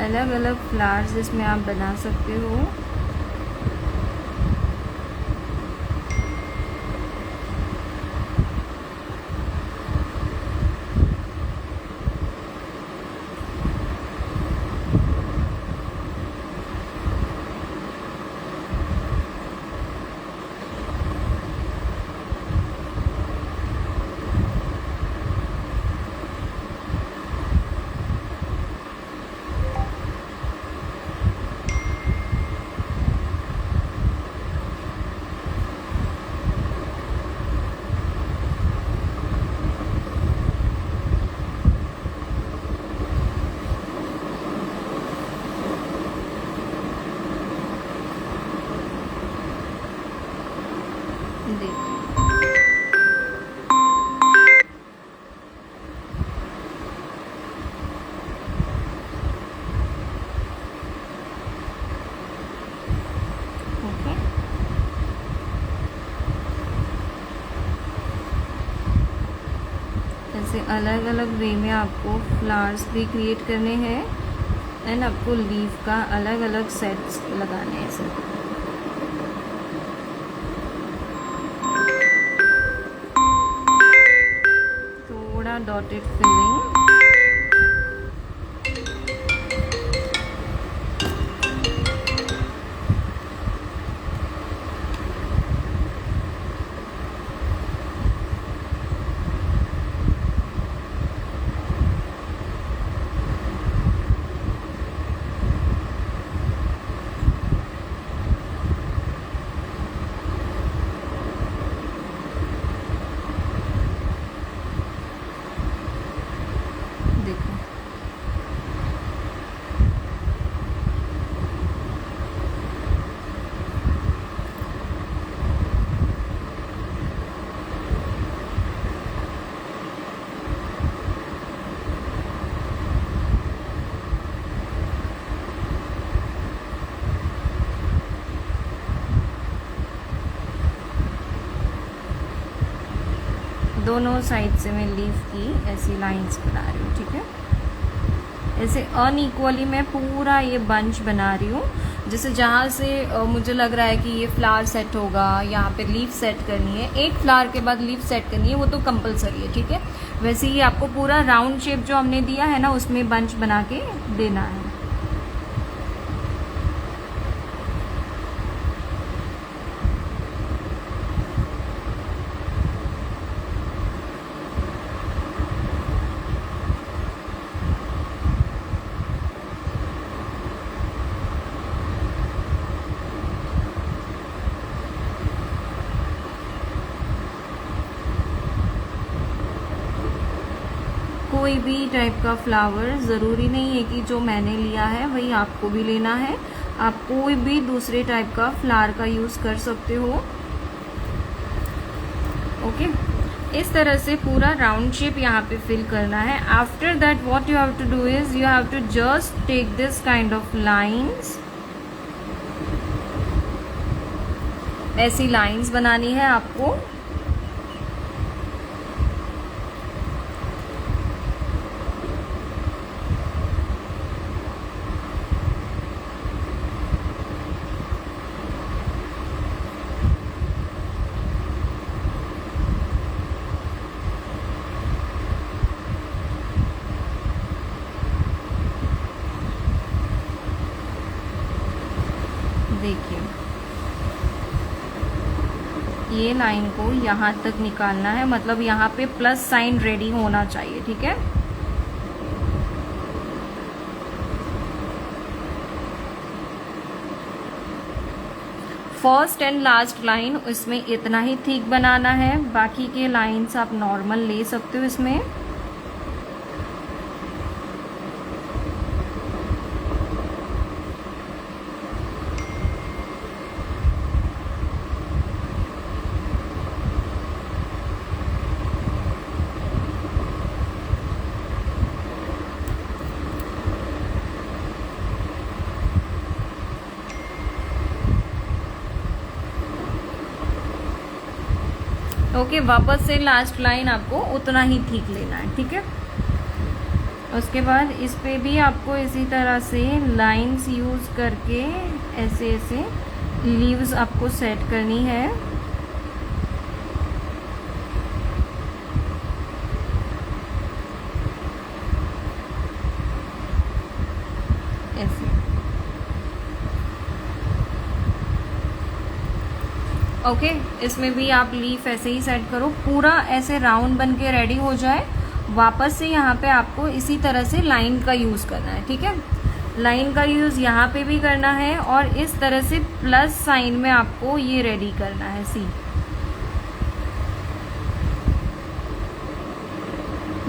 [SPEAKER 1] अलग अलग फ्लावर्स इसमें आप बना सकते हो। अलग अलग वे में आपको फ्लावर्स भी क्रिएट करने हैं एंड आपको लीफ का अलग अलग सेट्स लगाने हैं सर। थोड़ा डॉटेड फिलिंग, दोनों साइड से मैं लीफ की ऐसी लाइंस बना रही हूँ, ठीक है। ऐसे अनइक्वली मैं पूरा ये बंच बना रही हूँ। जैसे जहाँ से मुझे लग रहा है कि ये फ्लावर सेट होगा, यहाँ पे लीफ सेट करनी है, एक फ्लावर के बाद लीफ सेट करनी है, वो तो कंपलसरी है, ठीक है। वैसे ही आपको पूरा राउंड शेप जो हमने दिया है ना, उसमें बंच बना के देना है। कोई भी टाइप का फ्लावर ज़रूरी नहीं है कि जो मैंने लिया है वही आपको भी लेना है। आप कोई भी दूसरे टाइप का फ्लावर का यूज़ कर सकते हो। ओके, इस तरह से पूरा राउंड शेप यहाँ पे फिल करना है। After that what you have to do is you have to just take this kind of lines. ऐसी लाइंस बनानी है आपको। देखिए, ये लाइन को यहाँ तक निकालना है, मतलब यहाँ पे प्लस साइन रेडी होना चाहिए, ठीक है। फर्स्ट एंड लास्ट लाइन इसमें इतना ही थिक बनाना है, बाकी के लाइंस आप नॉर्मल ले सकते हो इसमें। ओके, वापस से लास्ट लाइन आपको उतना ही ठीक लेना है, ठीक है। उसके बाद इस पे भी आपको इसी तरह से लाइंस यूज करके ऐसे ऐसे लीव्स आपको सेट करनी है। ऐसे ओके, इसमें भी आप लीफ ऐसे ही सेट करो, पूरा ऐसे राउंड बन के रेडी हो जाए। वापस से यहाँ पे आपको इसी तरह से लाइन का यूज़ करना है, ठीक है। लाइन का यूज़ यहाँ पे भी करना है और इस तरह से प्लस साइन में आपको ये रेडी करना है। सी,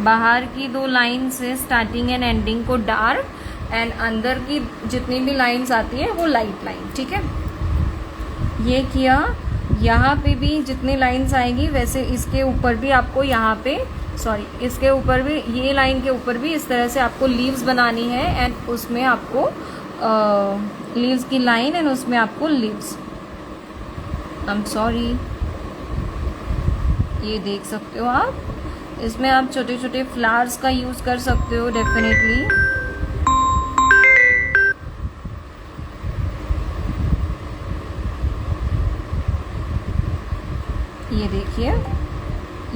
[SPEAKER 1] बाहर की दो लाइन से स्टार्टिंग एंड एंडिंग को डार्क एंड अंदर की जितनी भी लाइंस आती है वो लाइट लाइन, ठीक है। ये किया, यहाँ पे भी जितनी लाइंस आएंगी वैसे इसके ऊपर भी आपको यहाँ पे इसके ऊपर भी, ये लाइन के ऊपर भी इस तरह से आपको लीव्स बनानी है एंड उसमें आपको लीव्स की लाइन एंड उसमें आपको लीव्स, आई एम सॉरी, ये देख सकते हो आप। इसमें आप छोटे छोटे फ्लावर्स का यूज़ कर सकते हो डेफिनेटली। ये देखिए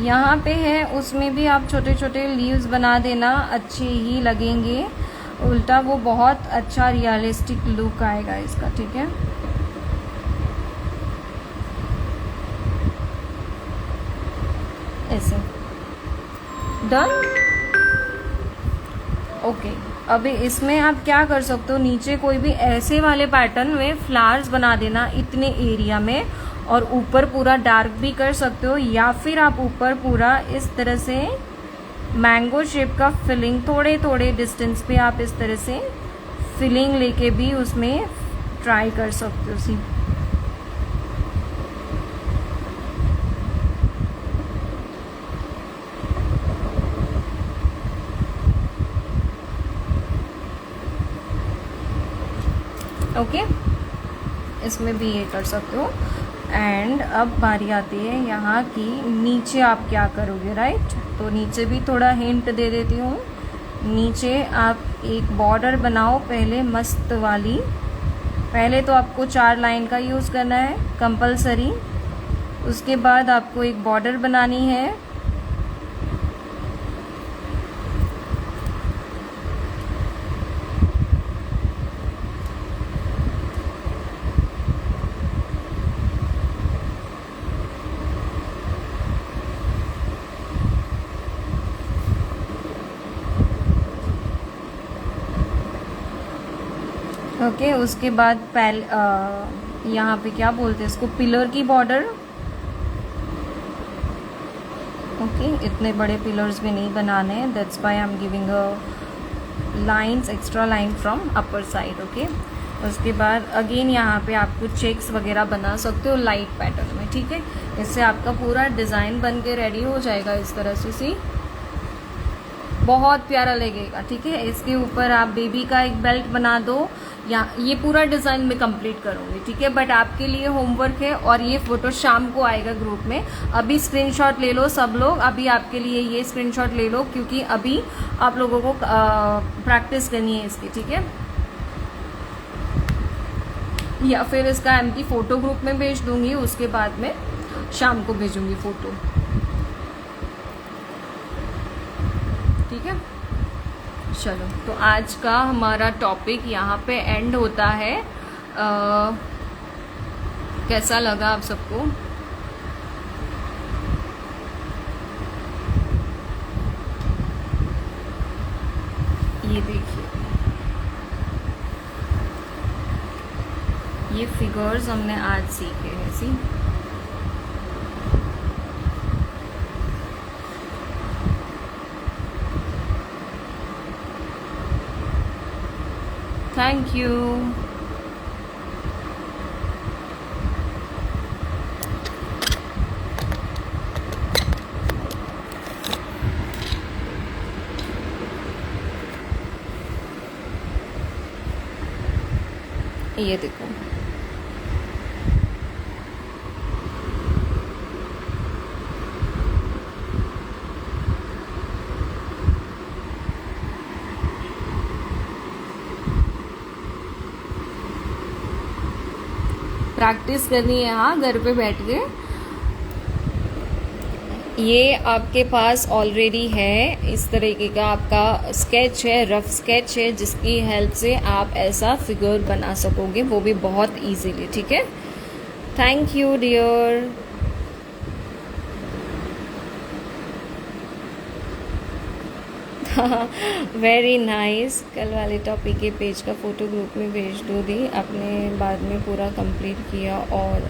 [SPEAKER 1] यहाँ पे है, उसमें भी आप छोटे छोटे लीव्स बना देना, अच्छे ही लगेंगे। उल्टा वो बहुत अच्छा रियलिस्टिक लुक आएगा इसका, ठीक है। ऐसे डन। ओके, अभी इसमें आप क्या कर सकते हो, नीचे कोई भी ऐसे वाले पैटर्न में फ्लावर्स बना देना इतने एरिया में, और ऊपर पूरा डार्क भी कर सकते हो, या फिर आप ऊपर पूरा इस तरह से मैंगो शेप का फिलिंग, थोड़े थोड़े डिस्टेंस पे आप इस तरह से फिलिंग लेके भी उसमें ट्राई कर सकते हो। सी ओके, इसमें भी ये कर सकते हो। एंड अब बारी आती है यहाँ की, नीचे आप क्या करोगे, राइट। तो नीचे भी थोड़ा हिंट दे देती हूँ। नीचे आप एक बॉर्डर बनाओ पहले, मस्त वाली। पहले तो आपको 4 लाइन का यूज़ करना है कंपलसरी। उसके बाद आपको एक बॉर्डर बनानी है। ओके, उसके बाद यहाँ पे क्या बोलते हैं इसको, पिलर की बॉर्डर। ओके, इतने बड़े पिलर्स भी नहीं बनाने हैं, that's why I am giving a lines, extra line from upper side. Okay, उसके बाद अगेन यहाँ पे आपको चेक्स वगैरह बना सकते हो लाइट पैटर्न में, ठीक है। इससे आपका पूरा डिज़ाइन बन के रेडी हो जाएगा इस तरह से। सी बहुत प्यारा लगेगा, ठीक है। इसके ऊपर आप बेबी का एक बेल्ट बना दो, या ये पूरा डिज़ाइन में कंप्लीट करूँगी, ठीक है। बट आपके लिए होमवर्क है, और ये फोटो शाम को आएगा ग्रुप में। अभी स्क्रीनशॉट ले लो सब लोग, अभी आपके लिए ये स्क्रीनशॉट ले लो, क्योंकि अभी आप लोगों को प्रैक्टिस करनी है इसकी, ठीक है। या फिर इसका एम्प्टी फोटो ग्रुप में भेज दूंगी, उसके बाद में शाम को भेजूंगी फोटो, ठीक है। चलो, तो आज का हमारा टॉपिक यहाँ पे एंड होता है। कैसा लगा आप सबको? ये देखिए, ये फिगर्स हमने आज सीखे हैं। सी थैंक यू। ये देखो, प्रैक्टिस करनी है, हाँ, घर पे बैठ के। ये आपके पास ऑलरेडी है, इस तरीके का आपका स्केच है, रफ स्केच है, जिसकी हेल्प से आप ऐसा फिगर बना सकोगे, वो भी बहुत इजीली, ठीक है। Thank you dear. Very nice. कल वाले टॉपिक के पेज का फ़ोटो ग्रुप में भेज दो दी, आपने बाद में पूरा कंप्लीट किया और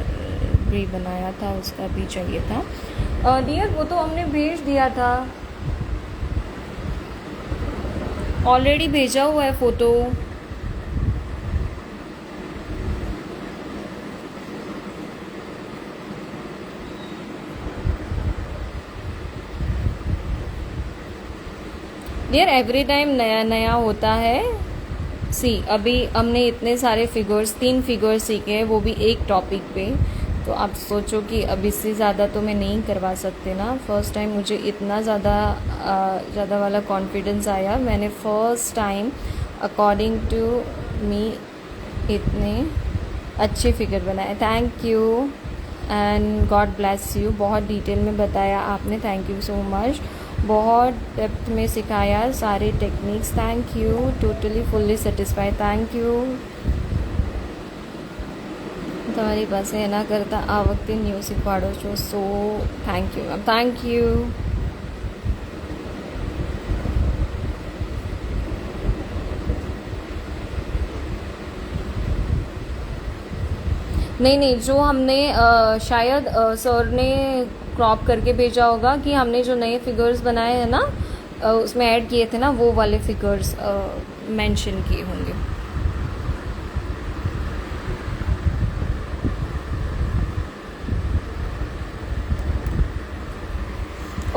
[SPEAKER 1] भी बनाया था, उसका भी चाहिए था डियर। वो तो हमने भेज दिया था, ऑलरेडी भेजा हुआ है फ़ोटो। डियर, एवरी टाइम नया नया होता है। सी अभी हमने इतने सारे फिगर्स, 3 फिगर्स सीखे हैं, वो भी एक टॉपिक पे, तो आप सोचो कि अब इससे ज़्यादा तो मैं नहीं करवा सकती ना। फर्स्ट टाइम मुझे इतना ज़्यादा वाला कॉन्फिडेंस आया, मैंने first time according to me इतने अच्छे फिगर बनाए। Thank you and God bless you. बहुत डिटेल में बताया आपने, थैंक यू सो मच। बहुत डेप्थ में सिखाया सारे techniques, thank you. Totally fully satisfied, thank you. તમારી પાસે એના કરતાં આ વખતે ન્યૂ શીખવાડો છો, so thank you ma'am, thank you. नहीं, जो हमने शायद सर ने क्रॉप करके भेजा होगा कि हमने जो नए फिगर्स बनाए हैं ना, उसमें ऐड किए थे ना, वो वाले फिगर्स मेंशन किए होंगे।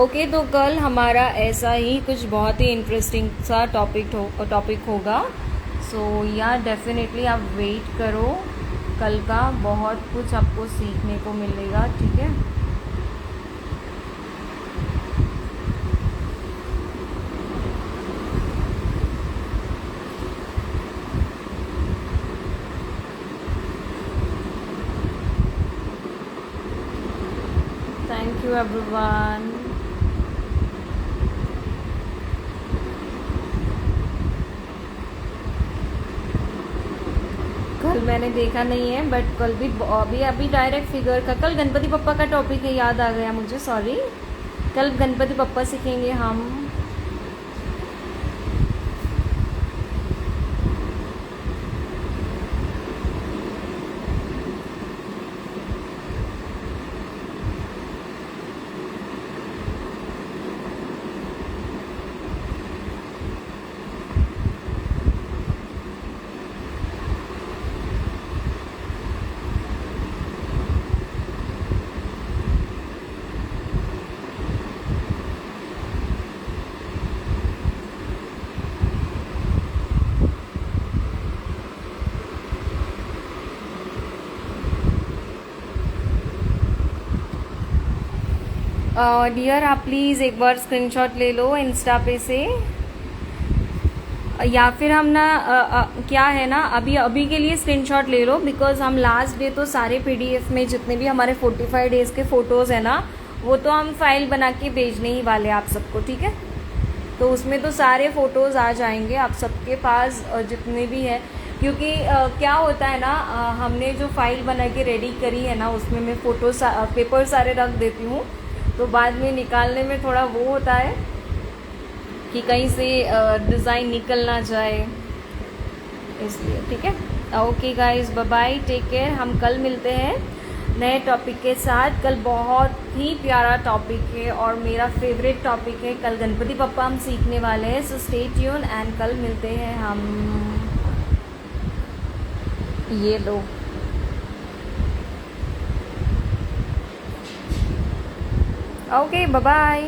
[SPEAKER 1] ओके, तो कल हमारा ऐसा ही कुछ बहुत ही इंटरेस्टिंग सा टॉपिक होगा। सो या डेफिनेटली आप वेट करो, कल का बहुत कुछ आपको सीखने को मिलेगा, ठीक है। Thank you everyone. कल मैंने देखा नहीं है, बट कल भी अभी डायरेक्ट फिगर का, कल गणपति पप्पा का टॉपिक है, याद आ गया मुझे, सॉरी। कल गणपति पप्पा सीखेंगे हम। डियर, आप प्लीज़ एक बार स्क्रीनशॉट ले लो इंस्टा पे से, या फिर हम ना क्या है ना, अभी के लिए स्क्रीनशॉट ले लो, बिकॉज हम लास्ट डे तो सारे पीडीएफ में जितने भी हमारे 45 डेज के फ़ोटोज़ है ना, वो तो हम फाइल बना के भेजने ही वाले आप सबको, ठीक है। तो उसमें तो सारे फ़ोटोज़ आ जाएंगे आप सबके पास, जितने भी है, क्योंकि क्या होता है ना, हमने जो फाइल बना के रेडी करी है ना, उसमें मैं फ़ोटो पेपर सारे रख देती हूँ, तो बाद में निकालने में थोड़ा वो होता है कि कहीं से डिज़ाइन निकल ना जाए, इसलिए, ठीक है। Okay guys, bye bye, take care. हम कल मिलते हैं नए टॉपिक के साथ। कल बहुत ही प्यारा टॉपिक है और मेरा फेवरेट टॉपिक है। कल गणपति पप्पा हम सीखने वाले हैं, सो स्टे ट्यून एंड कल मिलते हैं हम। ये लो, ओके, बाय बाय।